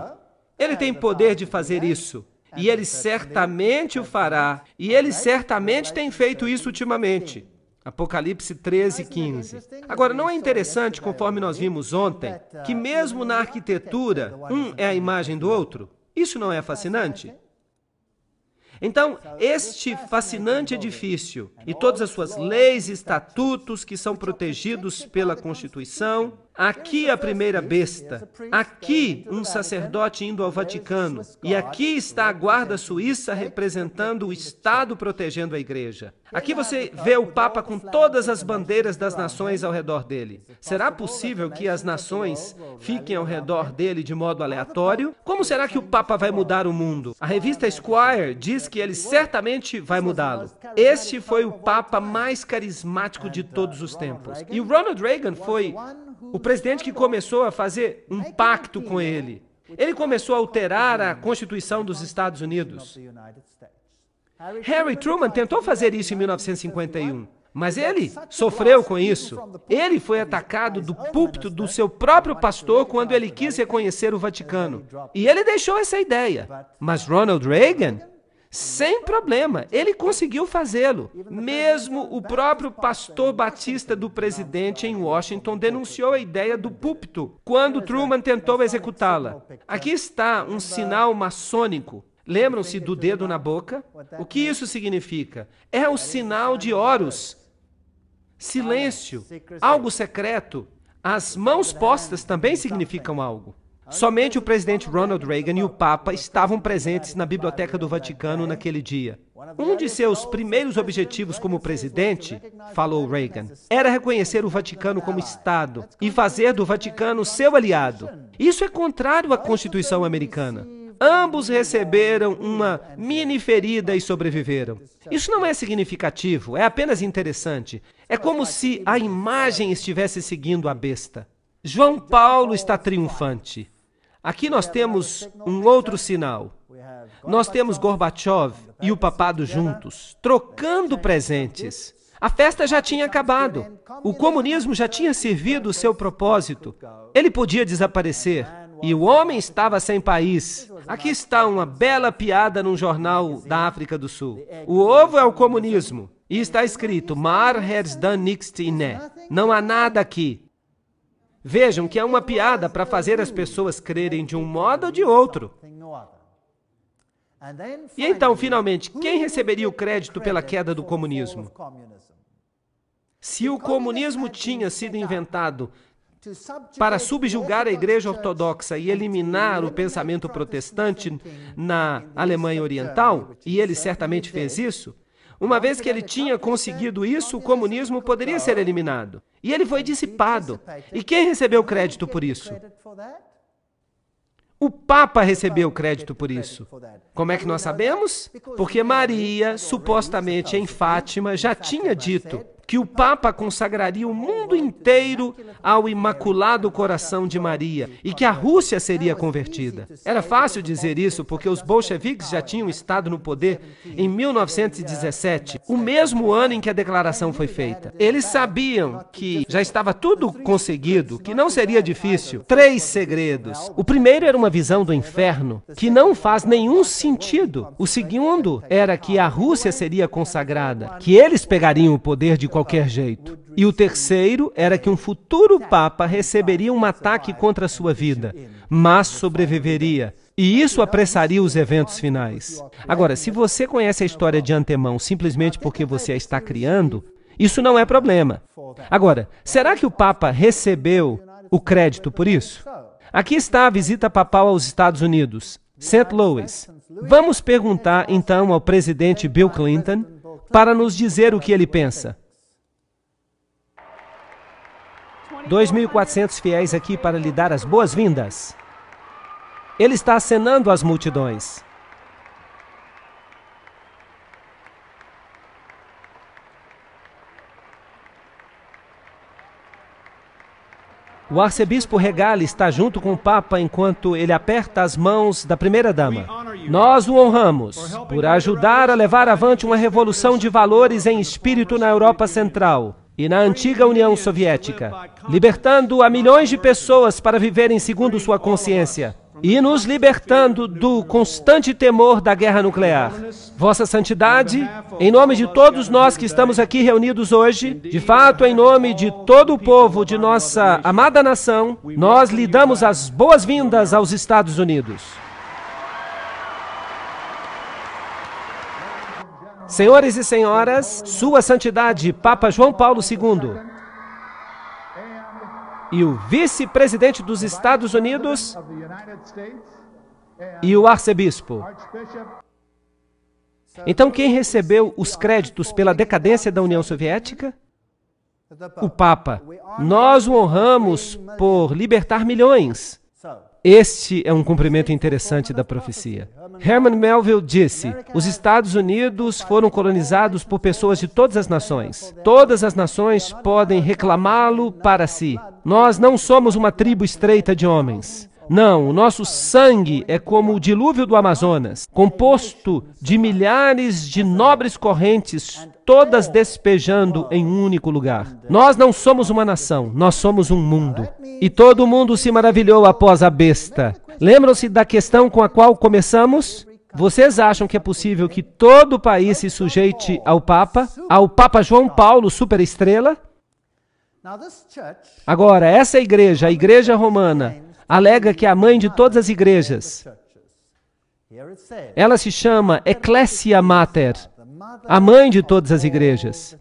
Ele tem poder de fazer isso. E ele certamente o fará. E ele certamente tem feito isso ultimamente. Apocalipse 13:15. Agora, não é interessante, conforme nós vimos ontem, que mesmo na arquitetura, um é a imagem do outro? Isso não é fascinante? Então, este fascinante edifício e todas as suas leis e estatutos que são protegidos pela Constituição, aqui a primeira besta, aqui um sacerdote indo ao Vaticano, e aqui está a guarda suíça representando o Estado protegendo a igreja. Aqui você vê o Papa com todas as bandeiras das nações ao redor dele. Será possível que as nações fiquem ao redor dele de modo aleatório? Como será que o Papa vai mudar o mundo? A revista Esquire diz que ele certamente vai mudá-lo. Este foi o Papa mais carismático de todos os tempos. E o Ronald Reagan foi o presidente que começou a fazer um pacto com ele. Ele começou a alterar a Constituição dos Estados Unidos. Harry Truman tentou fazer isso em 1951, mas ele sofreu com isso. Ele foi atacado do púlpito do seu próprio pastor quando ele quis reconhecer o Vaticano. E ele deixou essa ideia. Mas Ronald Reagan, sem problema, ele conseguiu fazê-lo. Mesmo o próprio pastor batista do presidente em Washington denunciou a ideia do púlpito quando Truman tentou executá-la. Aqui está um sinal maçônico. Lembram-se do dedo na boca? O que isso significa? É o sinal de Horus. Silêncio, algo secreto. As mãos postas também significam algo. Somente o presidente Ronald Reagan e o Papa estavam presentes na Biblioteca do Vaticano naquele dia. Um de seus primeiros objetivos como presidente, falou Reagan, era reconhecer o Vaticano como Estado e fazer do Vaticano seu aliado. Isso é contrário à Constituição americana. Ambos receberam uma mini ferida e sobreviveram. Isso não é significativo, é apenas interessante. É como se a imagem estivesse seguindo a besta. João Paulo está triunfante. Aqui nós temos um outro sinal. Nós temos Gorbachev e o papado juntos, trocando presentes. A festa já tinha acabado. O comunismo já tinha servido o seu propósito. Ele podia desaparecer. E o homem estava sem país. Aqui está uma bela piada num jornal da África do Sul. O ovo é o comunismo. E está escrito, Mar has done niks inne. Não há nada aqui. Vejam que é uma piada para fazer as pessoas crerem de um modo ou de outro. E então, finalmente, quem receberia o crédito pela queda do comunismo? Se o comunismo tinha sido inventado para subjugar a Igreja Ortodoxa e eliminar o pensamento protestante na Alemanha Oriental, e ele certamente fez isso, uma vez que ele tinha conseguido isso, o comunismo poderia ser eliminado. E ele foi dissipado. E quem recebeu crédito por isso? O Papa recebeu crédito por isso. Como é que nós sabemos? Porque Maria, supostamente em Fátima, já tinha dito que o Papa consagraria o mundo inteiro ao Imaculado Coração de Maria e que a Rússia seria convertida. Era fácil dizer isso porque os bolcheviques já tinham estado no poder em 1917, o mesmo ano em que a declaração foi feita. Eles sabiam que já estava tudo conseguido, que não seria difícil. 3 segredos. O primeiro era uma visão do inferno, que não faz nenhum sentido. O segundo era que a Rússia seria consagrada, que eles pegariam o poder de qualquer jeito. E o terceiro era que um futuro Papa receberia um ataque contra a sua vida, mas sobreviveria. E isso apressaria os eventos finais. Agora, se você conhece a história de antemão simplesmente porque você a está criando, isso não é problema. Agora, será que o Papa recebeu o crédito por isso? Aqui está a visita papal aos Estados Unidos, St. Louis. Vamos perguntar, então, ao presidente Bill Clinton para nos dizer o que ele pensa. 2.400 fiéis aqui para lhe dar as boas-vindas. Ele está acenando às multidões. O arcebispo Regali está junto com o Papa enquanto ele aperta as mãos da primeira-dama. Nós o honramos por ajudar a levar avante uma revolução de valores em espírito na Europa Central e na antiga União Soviética, libertando a milhões de pessoas para viverem segundo sua consciência e nos libertando do constante temor da guerra nuclear. Vossa Santidade, em nome de todos nós que estamos aqui reunidos hoje, de fato, em nome de todo o povo de nossa amada nação, nós lhe damos as boas-vindas aos Estados Unidos. Senhores e senhoras, Sua Santidade, Papa João Paulo II, e o vice-presidente dos Estados Unidos e o arcebispo. Então, quem recebeu os créditos pela decadência da União Soviética? O Papa. Nós o honramos por libertar milhões. Este é um cumprimento interessante da profecia. Herman Melville disse, os Estados Unidos foram colonizados por pessoas de todas as nações. Todas as nações podem reclamá-lo para si. Nós não somos uma tribo estreita de homens. Não, o nosso sangue é como o dilúvio do Amazonas, composto de milhares de nobres correntes, todas despejando em um único lugar. Nós não somos uma nação, nós somos um mundo. E todo mundo se maravilhou após a besta. Lembram-se da questão com a qual começamos? Vocês acham que é possível que todo o país se sujeite ao Papa João Paulo, superestrela? Agora, essa igreja, a Igreja Romana, alega que é a mãe de todas as igrejas. Ela se chama Ecclesia Mater, a mãe de todas as igrejas.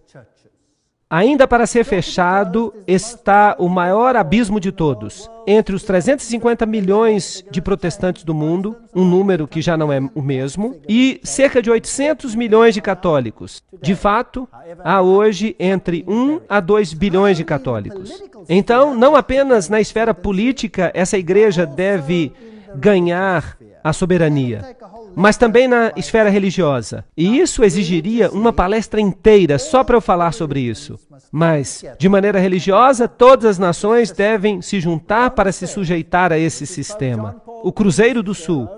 Ainda para ser fechado está o maior abismo de todos. Entre os 350 milhões de protestantes do mundo, um número que já não é o mesmo, e cerca de 800 milhões de católicos. De fato, há hoje entre 1 a 2 bilhões de católicos. Então, não apenas na esfera política essa igreja deve ganhar a soberania, mas também na esfera religiosa. E isso exigiria uma palestra inteira só para eu falar sobre isso. Mas, de maneira religiosa, todas as nações devem se juntar para se sujeitar a esse sistema. O Cruzeiro do Sul,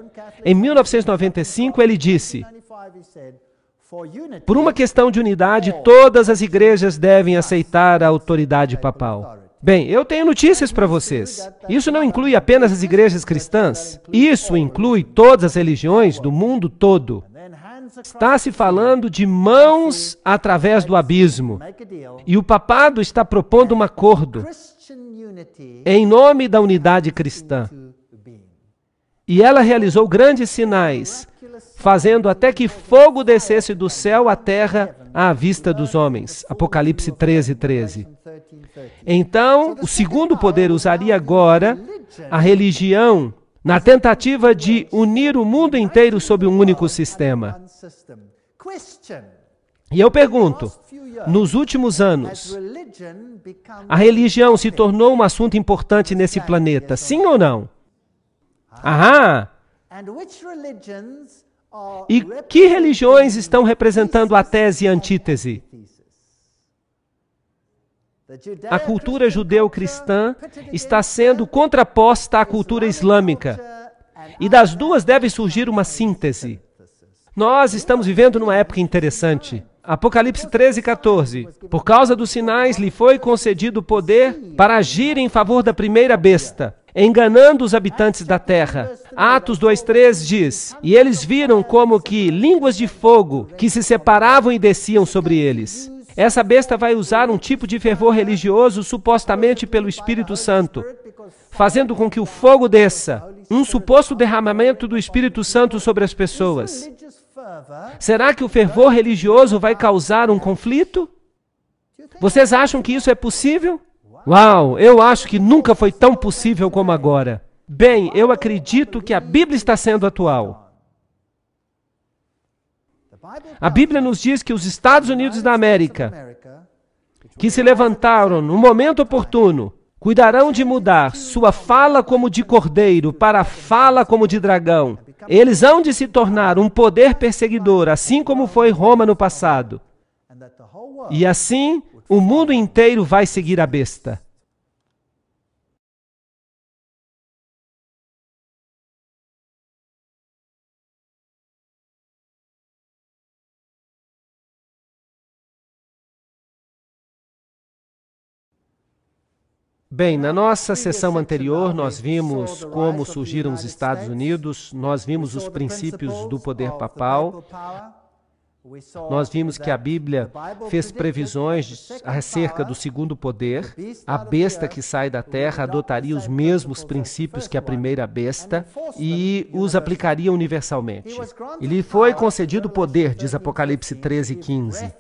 em 1995, ele disse, Por uma questão de unidade, todas as igrejas devem aceitar a autoridade papal. Bem, eu tenho notícias para vocês. Isso não inclui apenas as igrejas cristãs. Isso inclui todas as religiões do mundo todo. Está se falando de mãos através do abismo. E o papado está propondo um acordo em nome da unidade cristã. E ela realizou grandes sinais, fazendo até que fogo descesse do céu à terra à vista dos homens. Apocalipse 13:13. Então, o segundo poder usaria agora a religião na tentativa de unir o mundo inteiro sob um único sistema. E eu pergunto, nos últimos anos, a religião se tornou um assunto importante nesse planeta, sim ou não? Aham! E que religiões estão representando a tese e a antítese? A cultura judeu-cristã está sendo contraposta à cultura islâmica. E das duas deve surgir uma síntese. Nós estamos vivendo numa época interessante. Apocalipse 13:14. Por causa dos sinais, lhe foi concedido poder para agir em favor da primeira besta, enganando os habitantes da terra. Atos 2:3 diz, e eles viram como que línguas de fogo que se separavam e desciam sobre eles. Essa besta vai usar um tipo de fervor religioso supostamente pelo Espírito Santo, fazendo com que o fogo desça, um suposto derramamento do Espírito Santo sobre as pessoas. Será que o fervor religioso vai causar um conflito? Vocês acham que isso é possível? Uau, eu acho que nunca foi tão possível como agora. Bem, eu acredito que a Bíblia está sendo atual. A Bíblia nos diz que os Estados Unidos da América, que se levantaram no momento oportuno, cuidarão de mudar sua fala como de cordeiro para a fala como de dragão. Eles hão de se tornar um poder perseguidor, assim como foi Roma no passado. E assim, o mundo inteiro vai seguir a besta. Bem, na nossa sessão anterior, nós vimos como surgiram os Estados Unidos, nós vimos os princípios do poder papal, nós vimos que a Bíblia fez previsões acerca do segundo poder. A besta que sai da terra adotaria os mesmos princípios que a primeira besta e os aplicaria universalmente. E lhe foi concedido poder, diz Apocalipse 13:15.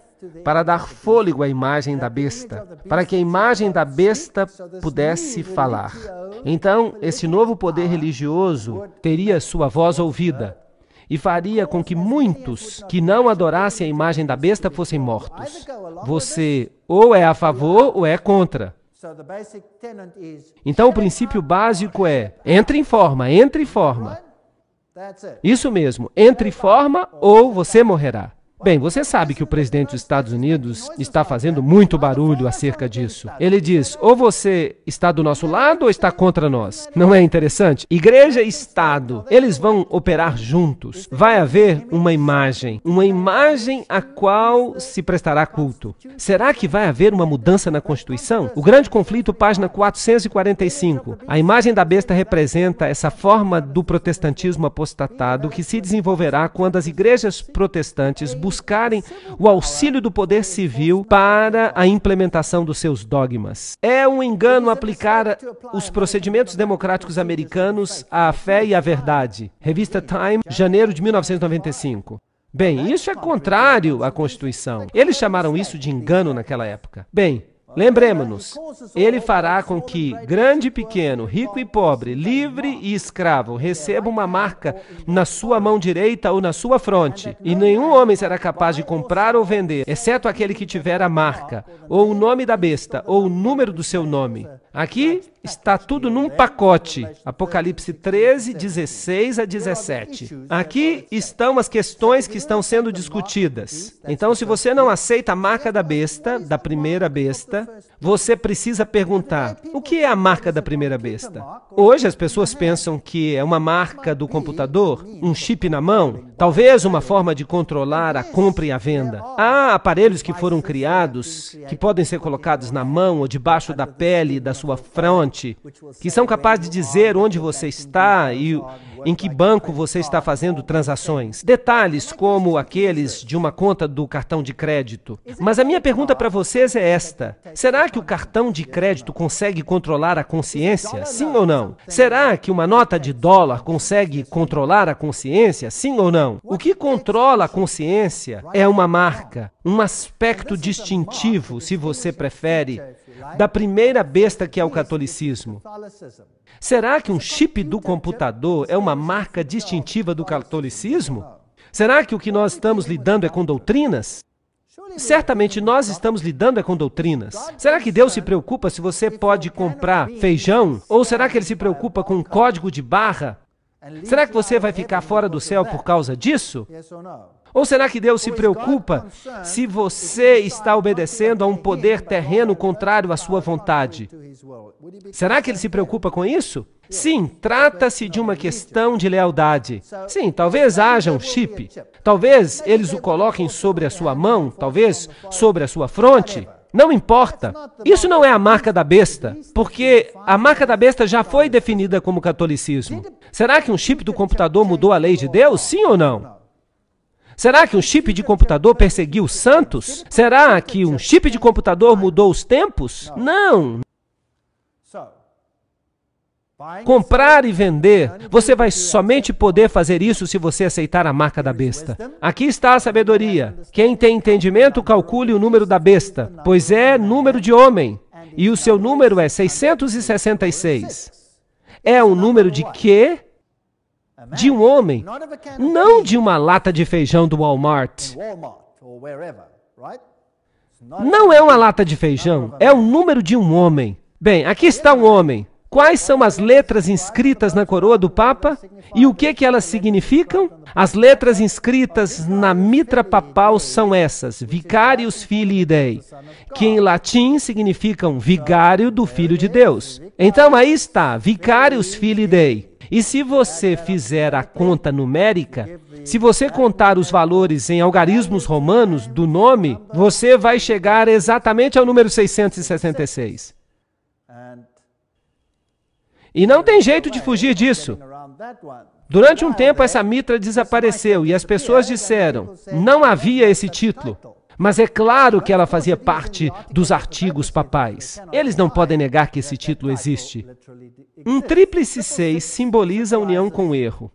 Para dar fôlego à imagem da besta, para que a imagem da besta pudesse falar. Então, esse novo poder religioso teria sua voz ouvida e faria com que muitos que não adorassem a imagem da besta fossem mortos. Você ou é a favor ou é contra. Então, o princípio básico é, entre em forma, entre em forma. Isso mesmo, entre em forma ou você morrerá. Bem, você sabe que o presidente dos Estados Unidos está fazendo muito barulho acerca disso. Ele diz, ou você está do nosso lado ou está contra nós. Não é interessante? Igreja e Estado, eles vão operar juntos. Vai haver uma imagem a qual se prestará culto. Será que vai haver uma mudança na Constituição? O grande conflito, página 445. A imagem da besta representa essa forma do protestantismo apostatado que se desenvolverá quando as igrejas protestantes buscarem o auxílio do poder civil para a implementação dos seus dogmas. É um engano aplicar os procedimentos democráticos americanos à fé e à verdade. Revista Time, janeiro de 1995. Bem, isso é contrário à Constituição. Eles chamaram isso de engano naquela época. Bem, lembremos-nos, ele fará com que grande e pequeno, rico e pobre, livre e escravo recebam uma marca na sua mão direita ou na sua fronte, e nenhum homem será capaz de comprar ou vender, exceto aquele que tiver a marca, ou o nome da besta, ou o número do seu nome. Aqui Está tudo num pacote. Apocalipse 13, 16 a 17. Aqui estão as questões que estão sendo discutidas. Então, se você não aceita a marca da besta, da primeira besta, você precisa perguntar, o que é a marca da primeira besta? Hoje as pessoas pensam que é uma marca do computador, um chip na mão, talvez uma forma de controlar a compra e a venda. Há aparelhos que foram criados, que podem ser colocados na mão ou debaixo da pele da sua fronte, que são capazes de dizer onde você está e em que banco você está fazendo transações. Detalhes como aqueles de uma conta do cartão de crédito. Mas a minha pergunta para vocês é esta. Será que o cartão de crédito consegue controlar a consciência? Sim ou não? Será que uma nota de dólar consegue controlar a consciência? Sim ou não? O que controla a consciência é uma marca, um aspecto distintivo, se você prefere, da primeira besta que é o catolicismo. Será que um chip do computador é uma marca distintiva do catolicismo? Será que o que nós estamos lidando é com doutrinas? Certamente nós estamos lidando com doutrinas. Será que Deus se preocupa se você pode comprar feijão? Ou será que Ele se preocupa com um código de barra? Será que você vai ficar fora do céu por causa disso? Ou será que Deus se preocupa se você está obedecendo a um poder terreno contrário à sua vontade? Será que Ele se preocupa com isso? Sim, trata-se de uma questão de lealdade. Sim, talvez haja um chip. Talvez eles o coloquem sobre a sua mão, talvez sobre a sua fronte. Não importa. Isso não é a marca da besta, porque a marca da besta já foi definida como catolicismo. Será que um chip do computador mudou a lei de Deus? Sim ou não? Será que um chip de computador perseguiu os santos? Será que um chip de computador mudou os tempos? Não. Comprar e vender, você vai somente poder fazer isso se você aceitar a marca da besta. Aqui está a sabedoria. Quem tem entendimento, calcule o número da besta, pois é número de homem, e o seu número é 666. É um número de quê? De um homem, não de uma lata de feijão do Walmart. Não é uma lata de feijão, é o número de um homem. Bem, aqui está um homem. Quais são as letras inscritas na coroa do Papa? E o que elas significam? As letras inscritas na mitra papal são essas, Vicarius Filii Dei, que em latim significam vigário do Filho de Deus. Então aí está, Vicarius Filii Dei. E se você fizer a conta numérica, se você contar os valores em algarismos romanos do nome, você vai chegar exatamente ao número 666. E não tem jeito de fugir disso. Durante um tempo, essa mitra desapareceu e as pessoas disseram, não havia esse título. Mas é claro que ela fazia parte dos artigos papais. Eles não podem negar que esse título existe. Um tríplice 6 simboliza a união com o erro.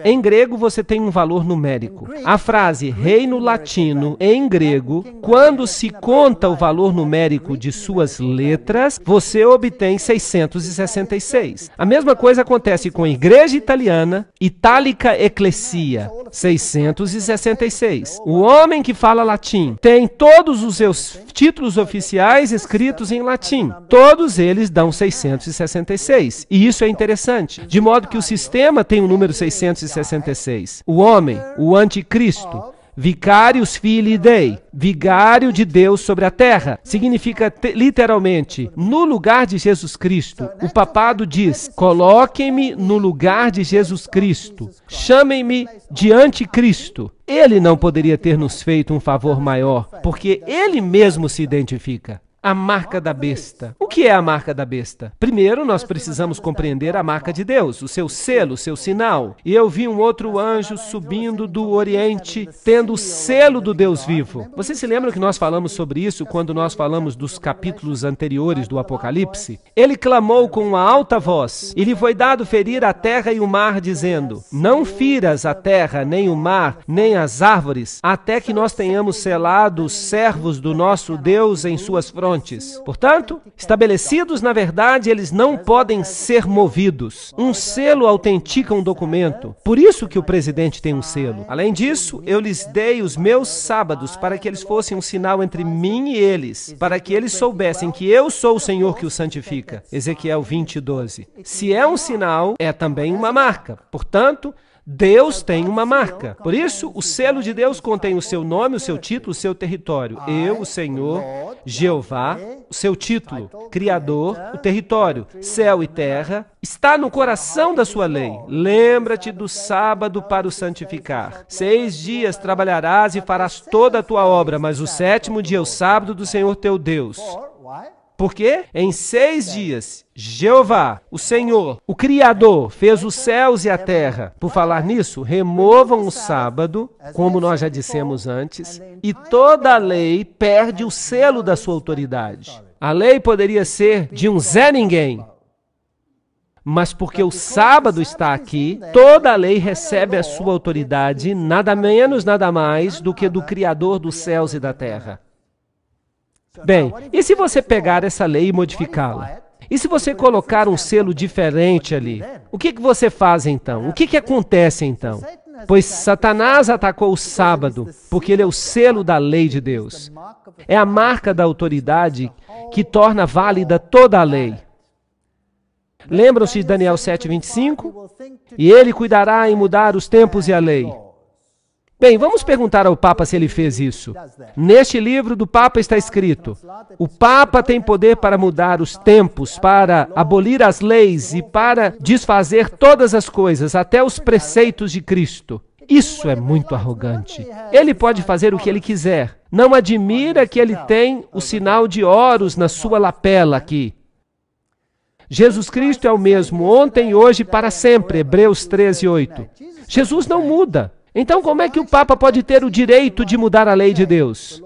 Em grego, você tem um valor numérico. A frase reino latino, em grego, quando se conta o valor numérico de suas letras, você obtém 666. A mesma coisa acontece com a igreja italiana, Italica Ecclesia, 666. O homem que fala latim tem todos os seus títulos oficiais escritos em latim. Todos eles dão 666. E isso é interessante. De modo que o sistema tem o número 666. O homem, o anticristo, Vicarius Filii Dei, vigário de Deus sobre a terra, significa literalmente, no lugar de Jesus Cristo. O papado diz, coloquem-me no lugar de Jesus Cristo, chamem-me de anticristo. Ele não poderia ter nos feito um favor maior, porque ele mesmo se identifica. A marca da besta. O que é a marca da besta? Primeiro, nós precisamos compreender a marca de Deus, o seu selo, o seu sinal. E eu vi um outro anjo subindo do Oriente, tendo o selo do Deus vivo. Vocês se lembram que nós falamos sobre isso quando nós falamos dos capítulos anteriores do Apocalipse? Ele clamou com uma alta voz, e lhe foi dado ferir a terra e o mar, dizendo, não firas a terra, nem o mar, nem as árvores, até que nós tenhamos selado os servos do nosso Deus em suas frontes. Portanto, estabelecido estabelecidos na verdade, eles não podem ser movidos. Um selo autentica um documento. Por isso que o presidente tem um selo. Além disso, eu lhes dei os meus sábados para que eles fossem um sinal entre mim e eles, para que eles soubessem que eu sou o Senhor que os santifica. Ezequiel 20:12. Se é um sinal, é também uma marca. Portanto, Deus tem uma marca. Por isso, o selo de Deus contém o seu nome, o seu título, o seu território. Eu, o Senhor, Jeová, o seu título, Criador, o território, céu e terra, está no coração da sua lei. Lembra-te do sábado para o santificar. 6 dias trabalharás e farás toda a tua obra, mas o 7º dia é o sábado do Senhor teu Deus. Porque em 6 dias, Jeová, o Senhor, o Criador, fez os céus e a terra. Por falar nisso, removam o sábado, como nós já dissemos antes, e toda a lei perde o selo da sua autoridade. A lei poderia ser de um Zé Ninguém, mas porque o sábado está aqui, toda a lei recebe a sua autoridade, nada menos, nada mais do que do Criador dos céus e da terra. Bem, e se você pegar essa lei e modificá-la? E se você colocar um selo diferente ali? O que você faz então? O que acontece então? Pois Satanás atacou o sábado, porque ele é o selo da lei de Deus. É a marca da autoridade que torna válida toda a lei. Lembram-se de Daniel 7:25? E ele cuidará em mudar os tempos e a lei. Bem, vamos perguntar ao Papa se ele fez isso. Neste livro do Papa está escrito: o Papa tem poder para mudar os tempos, para abolir as leis e para desfazer todas as coisas, até os preceitos de Cristo. Isso é muito arrogante. Ele pode fazer o que ele quiser. Não admira que ele tem o sinal de Horus na sua lapela aqui. Jesus Cristo é o mesmo ontem, hoje e para sempre. Hebreus 13:8. Jesus não muda. Então, como é que o Papa pode ter o direito de mudar a lei de Deus?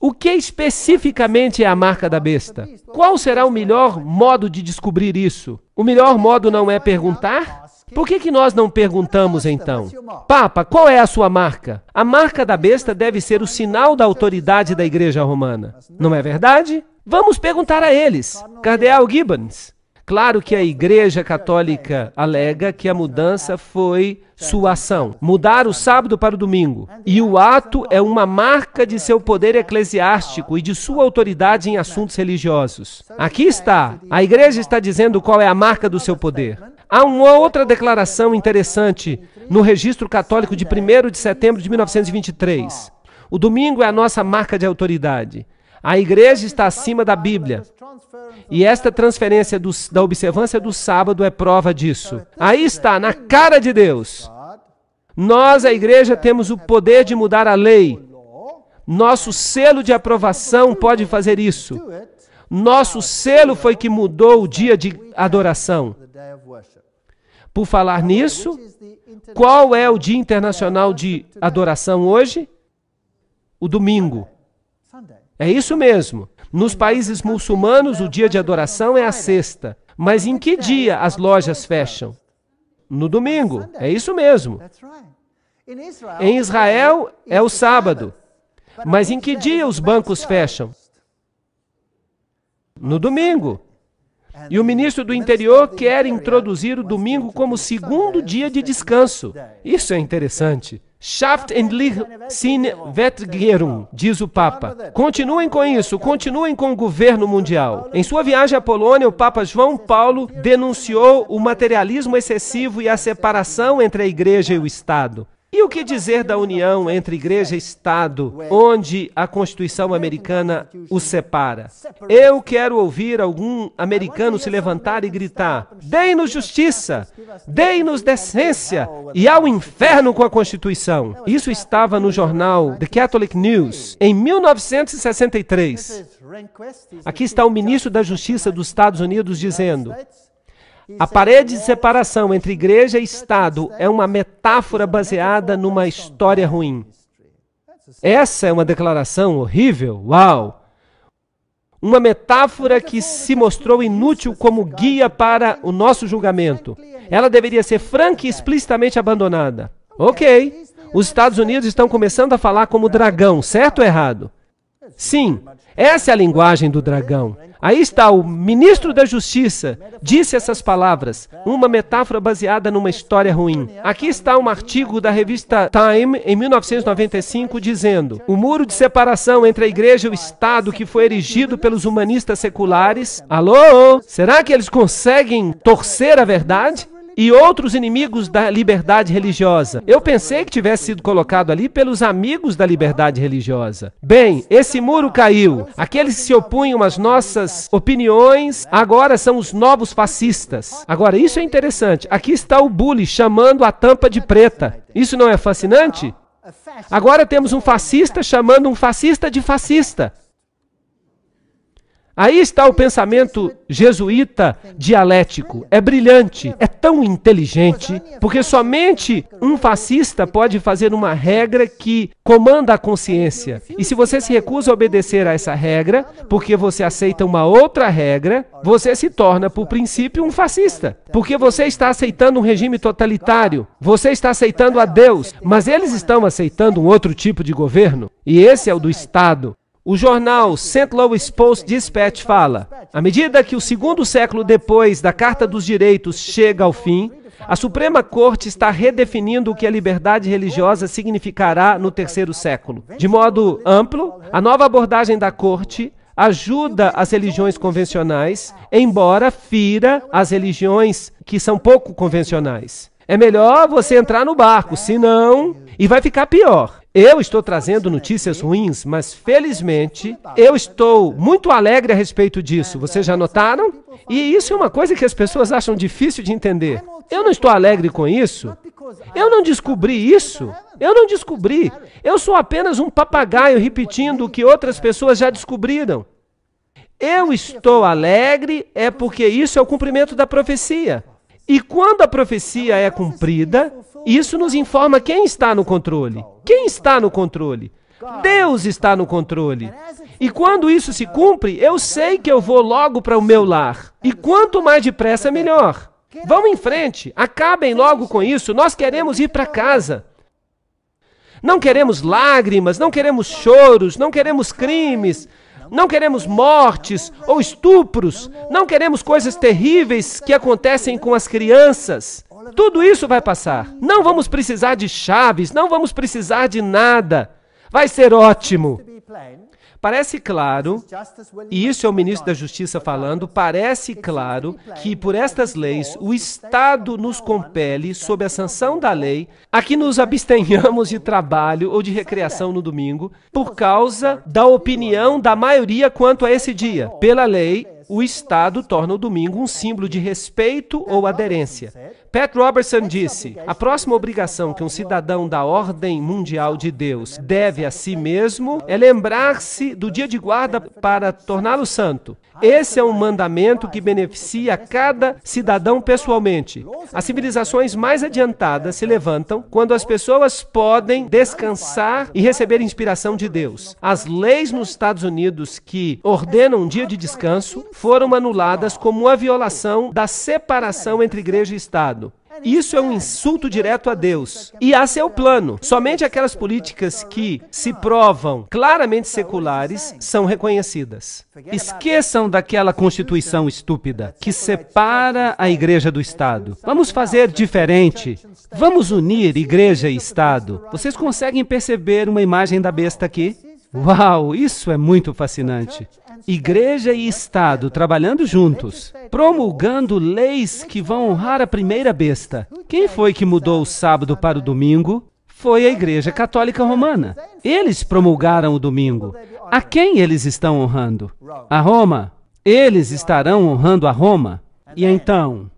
O que especificamente é a marca da besta? Qual será o melhor modo de descobrir isso? O melhor modo não é perguntar? Por que nós não perguntamos então? Papa, qual é a sua marca? A marca da besta deve ser o sinal da autoridade da Igreja Romana. Não é verdade? Vamos perguntar a eles. Cardeal Gibbons. Claro que a Igreja Católica alega que a mudança foi sua ação. Mudar o sábado para o domingo. E o ato é uma marca de seu poder eclesiástico e de sua autoridade em assuntos religiosos. Aqui está. A Igreja está dizendo qual é a marca do seu poder. Há uma outra declaração interessante no Registro Católico de 1º de setembro de 1923. O domingo é a nossa marca de autoridade. A Igreja está acima da Bíblia. E esta transferência da observância do sábado é prova disso. Aí está, na cara de Deus. Nós, a Igreja, temos o poder de mudar a lei. Nosso selo de aprovação pode fazer isso. Nosso selo foi que mudou o dia de adoração. Por falar nisso, qual é o Dia Internacional de Adoração hoje? O domingo. É isso mesmo. Nos países muçulmanos, o dia de adoração é a sexta. Mas em que dia as lojas fecham? No domingo. É isso mesmo. Em Israel, é o sábado. Mas em que dia os bancos fecham? No domingo. E o ministro do Interior quer introduzir o domingo como segundo dia de descanso. Isso é interessante. Schafft endlich sin Wettergärung, diz o Papa. Continuem com isso, continuem com o governo mundial. Em sua viagem à Polônia, o Papa João Paulo denunciou o materialismo excessivo e a separação entre a Igreja e o Estado. E o que dizer da união entre Igreja e Estado, onde a Constituição americana os separa? Eu quero ouvir algum americano se levantar e gritar: deem-nos justiça, deem-nos decência e ao inferno com a Constituição. Isso estava no jornal The Catholic News, em 1963. Aqui está o ministro da Justiça dos Estados Unidos dizendo: a parede de separação entre Igreja e Estado é uma metáfora baseada numa história ruim. Essa é uma declaração horrível. Uau! Uma metáfora que se mostrou inútil como guia para o nosso julgamento. Ela deveria ser franca e explicitamente abandonada. Ok, os Estados Unidos estão começando a falar como dragão, certo ou errado? Sim, essa é a linguagem do dragão. Aí está, o ministro da Justiça disse essas palavras, uma metáfora baseada numa história ruim. Aqui está um artigo da revista Time, em 1995, dizendo: o muro de separação entre a igreja e o Estado que foi erigido pelos humanistas seculares. Alô? Será que eles conseguem torcer a verdade? E outros inimigos da liberdade religiosa. Eu pensei que tivesse sido colocado ali pelos amigos da liberdade religiosa. Bem, esse muro caiu. Aqueles que se opunham às nossas opiniões agora são os novos fascistas. Agora, isso é interessante. Aqui está o bully chamando a tampa de preta. Isso não é fascinante? Agora temos um fascista chamando um fascista de fascista. Aí está o pensamento jesuíta dialético. É brilhante, é tão inteligente, porque somente um fascista pode fazer uma regra que comanda a consciência. E se você se recusa a obedecer a essa regra, porque você aceita uma outra regra, você se torna, por princípio, um fascista. Porque você está aceitando um regime totalitário, você está aceitando a Deus, mas eles estão aceitando um outro tipo de governo, e esse é o do Estado. O jornal St. Louis Post-Dispatch fala: à medida que o segundo século depois da Carta dos Direitos chega ao fim, a Suprema Corte está redefinindo o que a liberdade religiosa significará no terceiro século. De modo amplo, a nova abordagem da Corte ajuda as religiões convencionais, embora fira as religiões que são pouco convencionais. É melhor você entrar no barco, senão... E vai ficar pior. Eu estou trazendo notícias ruins, mas felizmente eu estou muito alegre a respeito disso. Vocês já notaram? E isso é uma coisa que as pessoas acham difícil de entender. Eu não estou alegre com isso. Eu não descobri isso. Eu não descobri. Eu sou apenas um papagaio repetindo o que outras pessoas já descobriram. Eu estou alegre é porque isso é o cumprimento da profecia. E quando a profecia é cumprida, isso nos informa quem está no controle. Quem está no controle? Deus está no controle. E quando isso se cumpre, eu sei que eu vou logo para o meu lar. E quanto mais depressa, melhor. Vão em frente, acabem logo com isso. Nós queremos ir para casa. Não queremos lágrimas, não queremos choros, não queremos crimes. Não queremos mortes ou estupros, não queremos coisas terríveis que acontecem com as crianças. Tudo isso vai passar. Não vamos precisar de chaves, não vamos precisar de nada. Vai ser ótimo. Parece claro, e isso é o ministro da Justiça falando, parece claro que por estas leis o Estado nos compele, sob a sanção da lei, a que nos abstenhamos de trabalho ou de recreação no domingo, por causa da opinião da maioria quanto a esse dia. Pela lei, o Estado torna o domingo um símbolo de respeito ou aderência. Pat Robertson disse: a próxima obrigação que um cidadão da ordem mundial de Deus deve a si mesmo é lembrar-se do dia de guarda para torná-lo santo. Esse é um mandamento que beneficia cada cidadão pessoalmente. As civilizações mais adiantadas se levantam quando as pessoas podem descansar e receber inspiração de Deus. As leis nos Estados Unidos que ordenam um dia de descanso foram anuladas como uma violação da separação entre igreja e Estado. Isso é um insulto direto a Deus e a seu plano. Somente aquelas políticas que se provam claramente seculares são reconhecidas. Esqueçam daquela Constituição estúpida que separa a igreja do Estado. Vamos fazer diferente. Vamos unir igreja e Estado. Vocês conseguem perceber uma imagem da besta aqui? Uau, isso é muito fascinante. Igreja e Estado trabalhando juntos, promulgando leis que vão honrar a primeira besta. Quem foi que mudou o sábado para o domingo? Foi a Igreja Católica Romana. Eles promulgaram o domingo. A quem eles estão honrando? A Roma. Eles estarão honrando a Roma. E então,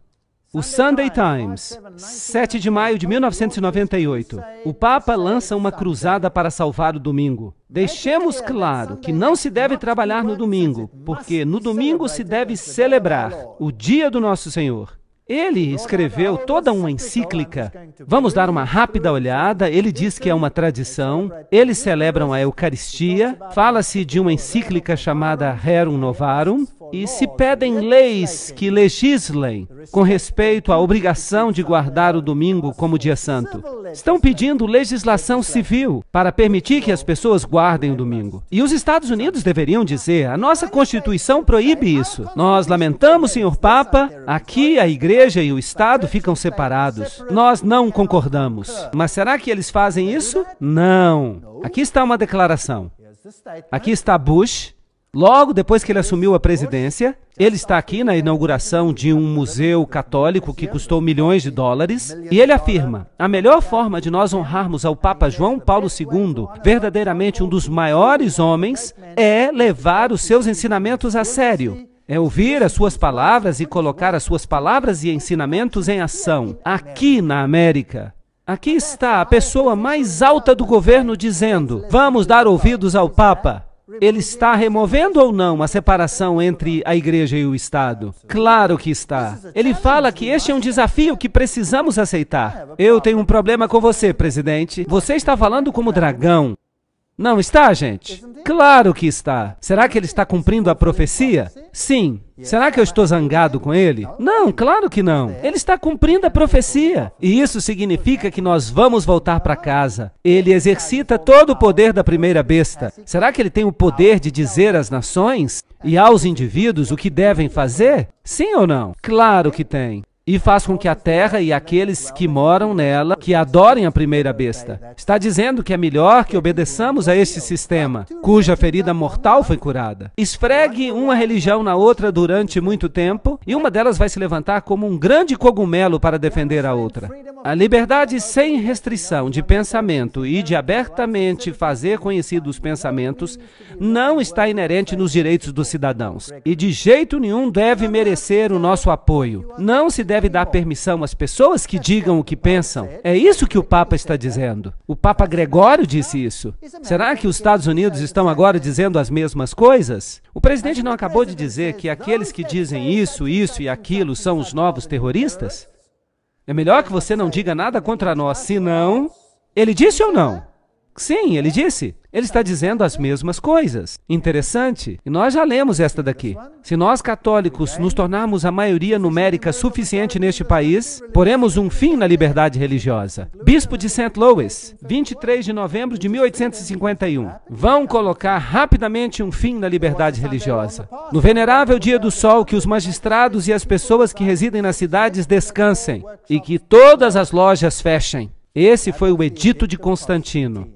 o Sunday Times, 7 de maio de 1998, o Papa lança uma cruzada para salvar o domingo. Deixemos claro que não se deve trabalhar no domingo, porque no domingo se deve celebrar o dia do nosso Senhor. Ele escreveu toda uma encíclica. Vamos dar uma rápida olhada. Ele diz que é uma tradição. Eles celebram a Eucaristia. Fala-se de uma encíclica chamada Rerum Novarum. E se pedem leis que legislem com respeito à obrigação de guardar o domingo como dia santo, estão pedindo legislação civil para permitir que as pessoas guardem o domingo. E os Estados Unidos deveriam dizer, a nossa Constituição proíbe isso. Nós lamentamos, senhor Papa, aqui a igreja e o Estado ficam separados. Nós não concordamos. Mas será que eles fazem isso? Não. Aqui está uma declaração. Aqui está Bush. Logo depois que ele assumiu a presidência, ele está aqui na inauguração de um museu católico que custou milhões de dólares, e ele afirma, a melhor forma de nós honrarmos ao Papa João Paulo II, verdadeiramente um dos maiores homens, é levar os seus ensinamentos a sério. É ouvir as suas palavras e colocar as suas palavras e ensinamentos em ação, aqui na América. Aqui está a pessoa mais alta do governo dizendo, vamos dar ouvidos ao Papa. Ele está removendo ou não a separação entre a igreja e o Estado? Claro que está. Ele fala que este é um desafio que precisamos aceitar. Eu tenho um problema com você, presidente. Você está falando como dragão. Não está, gente? Claro que está. Será que ele está cumprindo a profecia? Sim. Será que eu estou zangado com ele? Não, claro que não. Ele está cumprindo a profecia. E isso significa que nós vamos voltar para casa. Ele exercita todo o poder da primeira besta. Será que ele tem o poder de dizer às nações e aos indivíduos o que devem fazer? Sim ou não? Claro que tem. E faz com que a terra e aqueles que moram nela, que adorem a primeira besta. Está dizendo que é melhor que obedeçamos a este sistema, cuja ferida mortal foi curada. Esfregue uma religião na outra durante muito tempo, e uma delas vai se levantar como um grande cogumelo para defender a outra. A liberdade sem restrição de pensamento e de abertamente fazer conhecidos os pensamentos não está inerente nos direitos dos cidadãos. E de jeito nenhum deve merecer o nosso apoio. Não se deve dar permissão às pessoas que digam o que pensam. É isso que o Papa está dizendo. O Papa Gregório disse isso. Será que os Estados Unidos estão agora dizendo as mesmas coisas? O presidente não acabou de dizer que aqueles que dizem isso e aquilo são os novos terroristas? É melhor que você não diga nada contra nós, senão... Ele disse ou não? Sim, ele disse. Ele está dizendo as mesmas coisas. Interessante. E nós já lemos esta daqui. Se nós católicos nos tornarmos a maioria numérica suficiente neste país, poremos um fim na liberdade religiosa. Bispo de St. Louis, 23 de novembro de 1851. Vão colocar rapidamente um fim na liberdade religiosa. No venerável dia do sol, que os magistrados e as pessoas que residem nas cidades descansem e que todas as lojas fechem. Esse foi o edito de Constantino.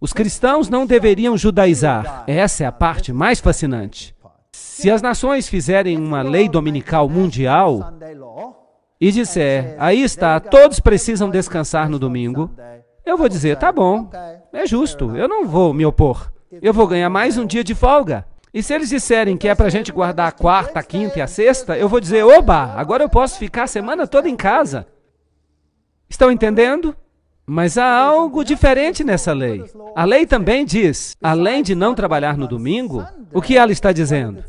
Os cristãos não deveriam judaizar. Essa é a parte mais fascinante. Se as nações fizerem uma lei dominical mundial e disser, aí está, todos precisam descansar no domingo, eu vou dizer, tá bom, é justo, eu não vou me opor. Eu vou ganhar mais um dia de folga. E se eles disserem que é para a gente guardar a quarta, a quinta e a sexta, eu vou dizer, oba, agora eu posso ficar a semana toda em casa. Estão entendendo? Mas há algo diferente nessa lei. A lei também diz, além de não trabalhar no domingo, o que ela está dizendo?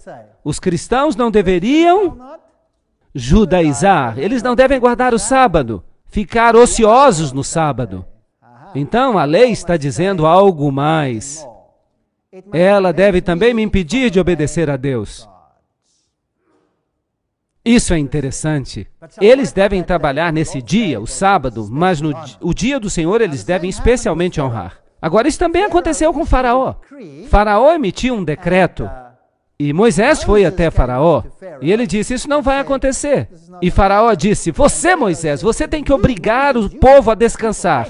Os cristãos não deveriam judaizar, eles não devem guardar o sábado, ficar ociosos no sábado. Então, a lei está dizendo algo mais. Ela deve também me impedir de obedecer a Deus. Isso é interessante. Eles devem trabalhar nesse dia, o sábado, mas o dia do Senhor eles devem especialmente honrar. Agora, isso também aconteceu com Faraó. Faraó emitiu um decreto e Moisés foi até Faraó e ele disse, isso não vai acontecer. E Faraó disse, você, Moisés, você tem que obrigar o povo a descansar.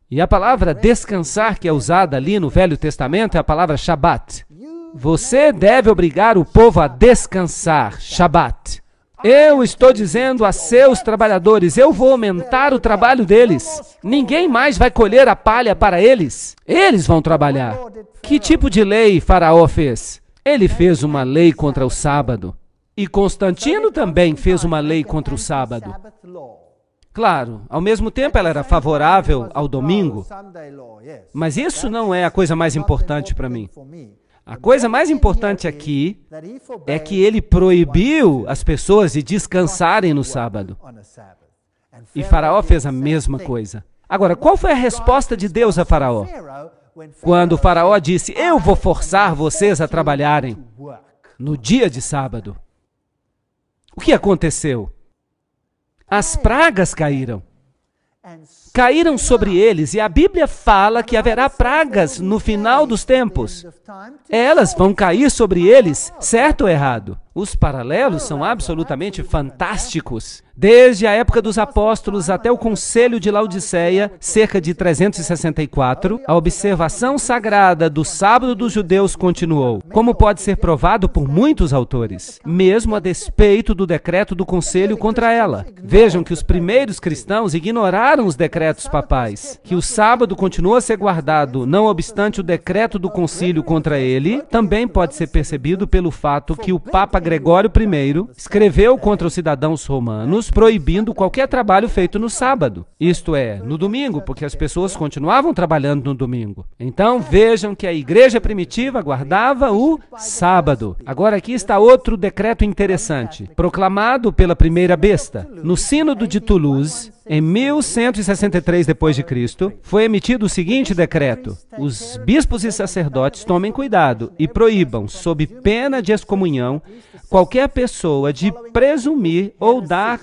E a palavra descansar que é usada ali no Velho Testamento é a palavra Shabat. Você deve obrigar o povo a descansar, Shabat. Eu estou dizendo a seus trabalhadores, eu vou aumentar o trabalho deles. Ninguém mais vai colher a palha para eles. Eles vão trabalhar. Que tipo de lei Faraó fez? Ele fez uma lei contra o sábado. E Constantino também fez uma lei contra o sábado. Claro, ao mesmo tempo ela era favorável ao domingo, mas isso não é a coisa mais importante para mim. A coisa mais importante aqui é que ele proibiu as pessoas de descansarem no sábado. E Faraó fez a mesma coisa. Agora, qual foi a resposta de Deus a Faraó? Quando o faraó disse, eu vou forçar vocês a trabalharem no dia de sábado, o que aconteceu? As pragas caíram. Caíram sobre eles, e a Bíblia fala que haverá pragas no final dos tempos. Elas vão cair sobre eles, certo ou errado? Os paralelos são absolutamente fantásticos. Desde a época dos apóstolos até o Concílio de Laodiceia, cerca de 364, a observação sagrada do sábado dos judeus continuou, como pode ser provado por muitos autores, mesmo a despeito do decreto do Concílio contra ela. Vejam que os primeiros cristãos ignoraram os decretos papais, que o sábado continua a ser guardado, não obstante o decreto do Concílio contra ele, também pode ser percebido pelo fato que o Papa Gregório I escreveu contra os cidadãos romanos, proibindo qualquer trabalho feito no sábado, isto é, no domingo, porque as pessoas continuavam trabalhando no domingo. Então vejam que a igreja primitiva guardava o sábado. Agora aqui está outro decreto interessante, proclamado pela primeira besta. No Sínodo de Toulouse, em 1163 d.C., foi emitido o seguinte decreto: os bispos e sacerdotes tomem cuidado e proíbam, sob pena de excomunhão, qualquer pessoa de presumir ou dar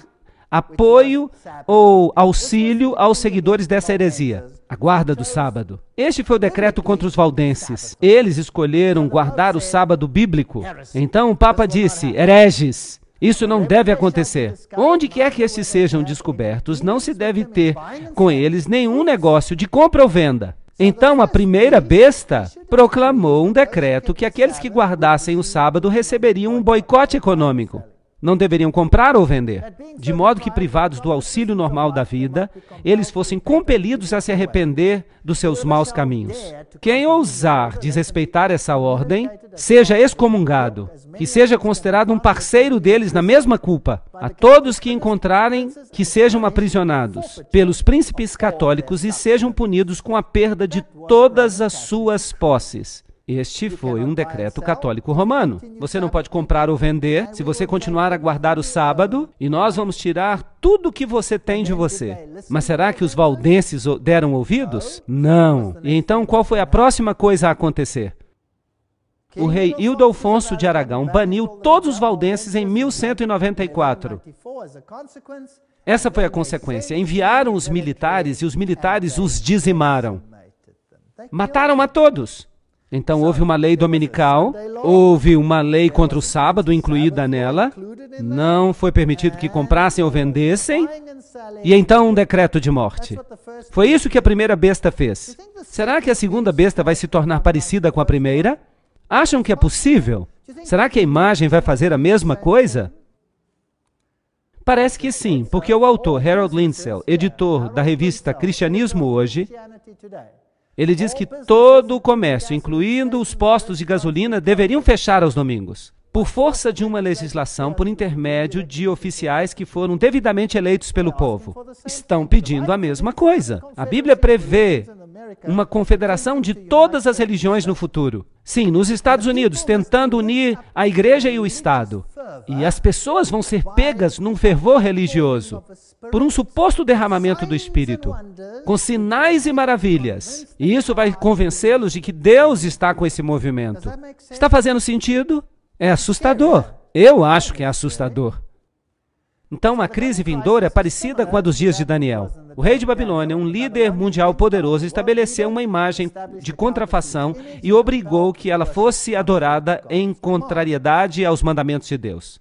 apoio ou auxílio aos seguidores dessa heresia, a guarda do sábado. Este foi o decreto contra os valdenses. Eles escolheram guardar o sábado bíblico. Então o Papa disse, hereges, isso não deve acontecer. Onde quer que estes sejam descobertos, não se deve ter com eles nenhum negócio de compra ou venda. Então a primeira besta proclamou um decreto que aqueles que guardassem o sábado receberiam um boicote econômico. Não deveriam comprar ou vender, de modo que, privados do auxílio normal da vida, eles fossem compelidos a se arrepender dos seus maus caminhos. Quem ousar desrespeitar essa ordem, seja excomungado, que seja considerado um parceiro deles na mesma culpa. A todos que encontrarem, que sejam aprisionados pelos príncipes católicos e sejam punidos com a perda de todas as suas posses. Este foi um decreto católico romano. Você não pode comprar ou vender se você continuar a guardar o sábado, e nós vamos tirar tudo o que você tem de você. Mas será que os valdenses deram ouvidos? Não. E então qual foi a próxima coisa a acontecer? O rei Ildefonso de Aragão baniu todos os valdenses em 1194. Essa foi a consequência. Enviaram os militares e os militares os dizimaram. Mataram a todos. Então houve uma lei dominical, houve uma lei contra o sábado incluída nela, não foi permitido que comprassem ou vendessem, e então um decreto de morte. Foi isso que a primeira besta fez. Será que a segunda besta vai se tornar parecida com a primeira? Acham que é possível? Será que a imagem vai fazer a mesma coisa? Parece que sim, porque o autor Harold Lindsell, editor da revista Cristianismo Hoje, ele diz que todo o comércio, incluindo os postos de gasolina, deveriam fechar aos domingos, por força de uma legislação por intermédio de oficiais que foram devidamente eleitos pelo povo. Estão pedindo a mesma coisa. A Bíblia prevê uma confederação de todas as religiões no futuro. Sim, nos Estados Unidos, tentando unir a igreja e o Estado. E as pessoas vão ser pegas num fervor religioso, por um suposto derramamento do Espírito, com sinais e maravilhas. E isso vai convencê-los de que Deus está com esse movimento. Está fazendo sentido? É assustador. Eu acho que é assustador. Então, uma crise vindoura é parecida com a dos dias de Daniel. O rei de Babilônia, um líder mundial poderoso, estabeleceu uma imagem de contrafação e obrigou que ela fosse adorada em contrariedade aos mandamentos de Deus.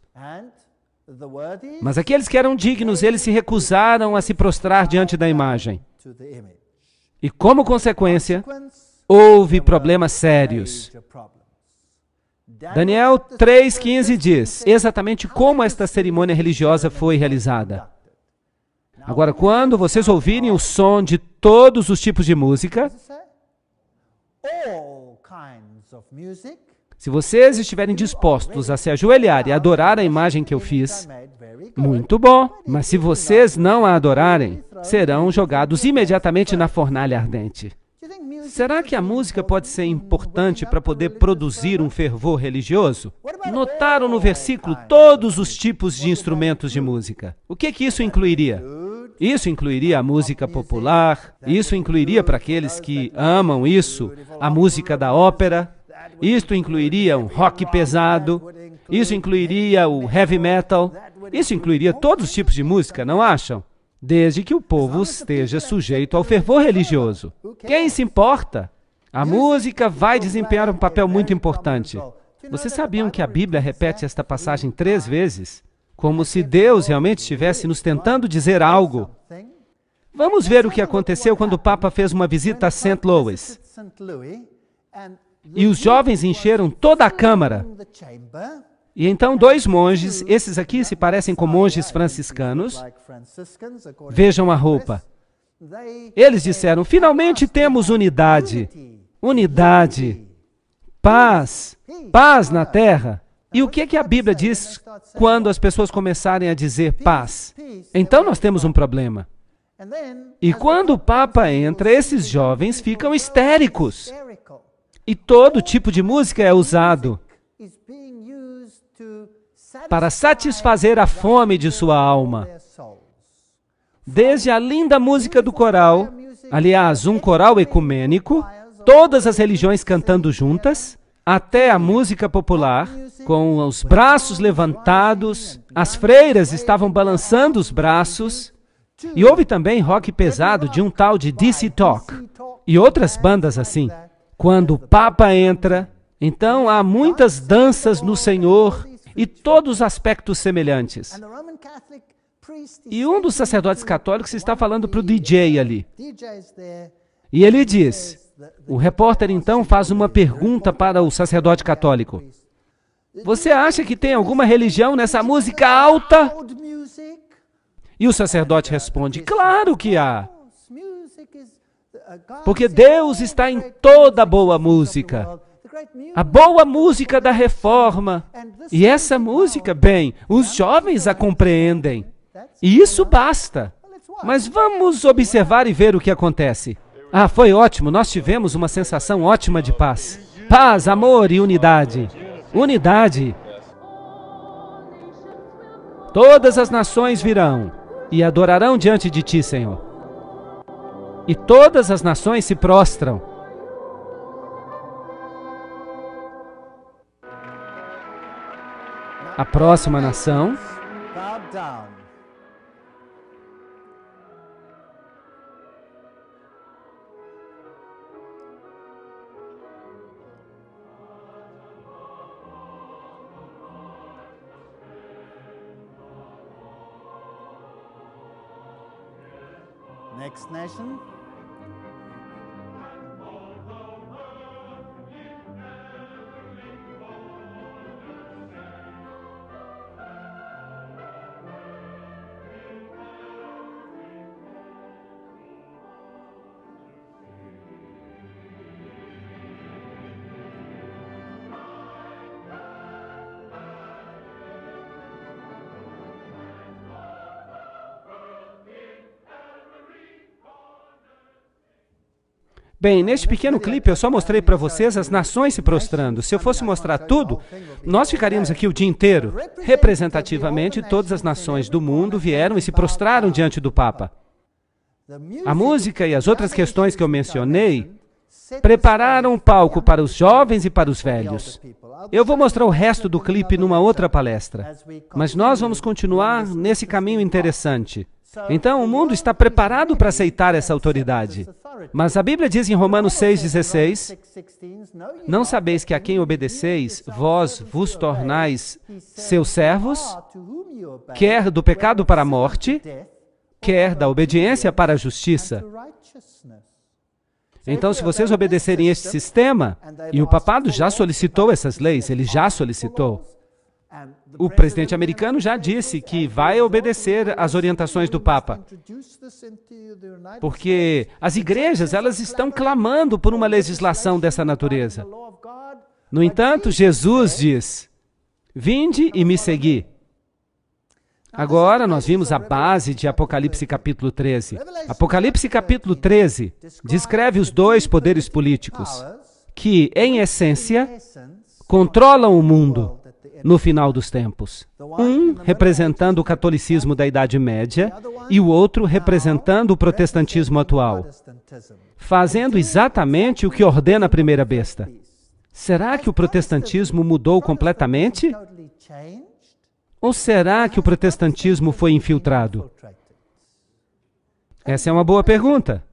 Mas aqueles que eram dignos, eles se recusaram a se prostrar diante da imagem. E como consequência, houve problemas sérios. Daniel 3,15 diz exatamente como esta cerimônia religiosa foi realizada. Agora, quando vocês ouvirem o som de todos os tipos de música, se vocês estiverem dispostos a se ajoelhar e adorar a imagem que eu fiz, muito bom. Mas se vocês não a adorarem, serão jogados imediatamente na fornalha ardente. Será que a música pode ser importante para poder produzir um fervor religioso? Notaram no versículo todos os tipos de instrumentos de música. O que isso incluiria? Isso incluiria a música popular, isso incluiria, para aqueles que amam isso, a música da ópera, isto incluiria um rock pesado, isso incluiria o heavy metal, isso incluiria todos os tipos de música, não acham? Desde que o povo esteja sujeito ao fervor religioso. Quem se importa? A música vai desempenhar um papel muito importante. Vocês sabiam que a Bíblia repete esta passagem 3 vezes? Como se Deus realmente estivesse nos tentando dizer algo. Vamos ver o que aconteceu quando o Papa fez uma visita a St. Louis. E os jovens encheram toda a câmara. E então 2 monges, esses aqui se parecem com monges franciscanos, vejam a roupa. Eles disseram, finalmente temos unidade. Unidade. Paz. Paz na terra. E o que é que a Bíblia diz quando as pessoas começarem a dizer paz? Então nós temos um problema. E quando o Papa entra, esses jovens ficam histéricos. E todo tipo de música é usado para satisfazer a fome de sua alma. Desde a linda música do coral, aliás, um coral ecumênico, todas as religiões cantando juntas, até a música popular, com os braços levantados, as freiras estavam balançando os braços, e houve também rock pesado de um tal de DC Talk, e outras bandas assim. Quando o Papa entra, então há muitas danças no Senhor e todos os aspectos semelhantes. E um dos sacerdotes católicos está falando para o DJ ali. E ele diz, o repórter então faz uma pergunta para o sacerdote católico. Você acha que tem alguma religião nessa música alta? E o sacerdote responde, claro que há. Porque Deus está em toda boa música. A boa música da reforma. E essa música, bem, os jovens a compreendem. E isso basta. Mas vamos observar e ver o que acontece. Ah, foi ótimo. Nós tivemos uma sensação ótima de paz. Paz, amor e unidade. Unidade. Todas as nações virão e adorarão diante de ti, Senhor. E todas as nações se prostram. A próxima nação. Next nation. Bem, neste pequeno clipe eu só mostrei para vocês as nações se prostrando. Se eu fosse mostrar tudo, nós ficaríamos aqui o dia inteiro. Representativamente, todas as nações do mundo vieram e se prostraram diante do Papa. A música e as outras questões que eu mencionei prepararam o palco para os jovens e para os velhos. Eu vou mostrar o resto do clipe numa outra palestra. Mas nós vamos continuar nesse caminho interessante. Então, o mundo está preparado para aceitar essa autoridade. Mas a Bíblia diz em Romanos 6,16, não sabeis que a quem obedeceis, vós vos tornais seus servos, quer do pecado para a morte, quer da obediência para a justiça. Então, se vocês obedecerem este sistema, e o papado já solicitou essas leis, ele já solicitou. O presidente americano já disse que vai obedecer às orientações do Papa. Porque as igrejas, elas estão clamando por uma legislação dessa natureza. No entanto, Jesus diz, vinde e me segui. Agora nós vimos a base de Apocalipse capítulo 13. Apocalipse capítulo 13 descreve os 2 poderes políticos que, em essência, controlam o mundo. no final dos tempos. Um representando o catolicismo da Idade Média e o outro representando o protestantismo atual, fazendo exatamente o que ordena a primeira besta. Será que o protestantismo mudou completamente? Ou será que o protestantismo foi infiltrado? Essa é uma boa pergunta.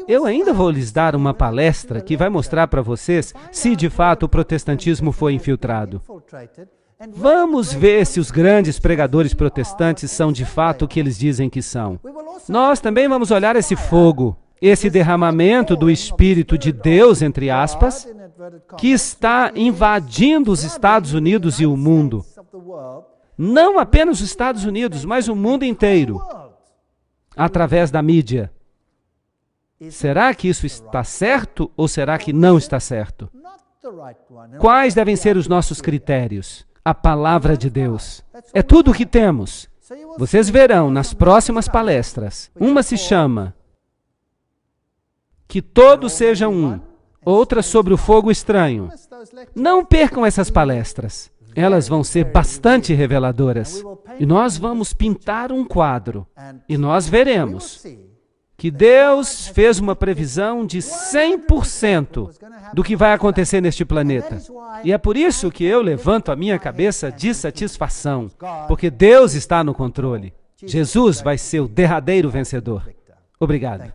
Eu ainda vou lhes dar uma palestra que vai mostrar para vocês se de fato o protestantismo foi infiltrado. Vamos ver se os grandes pregadores protestantes são de fato o que eles dizem que são. Nós também vamos olhar esse fogo, esse derramamento do Espírito de Deus, entre aspas, que está invadindo os Estados Unidos e o mundo. Não apenas os Estados Unidos, mas o mundo inteiro, através da mídia. Será que isso está certo ou será que não está certo? Quais devem ser os nossos critérios? A palavra de Deus. É tudo o que temos. Vocês verão nas próximas palestras. Uma se chama Que Todos Sejam Um. Outra sobre o fogo estranho. Não percam essas palestras. Elas vão ser bastante reveladoras. E nós vamos pintar um quadro. E nós veremos que Deus fez uma previsão de 100% do que vai acontecer neste planeta. E é por isso que eu levanto a minha cabeça de satisfação, porque Deus está no controle. Jesus vai ser o derradeiro vencedor. Obrigado.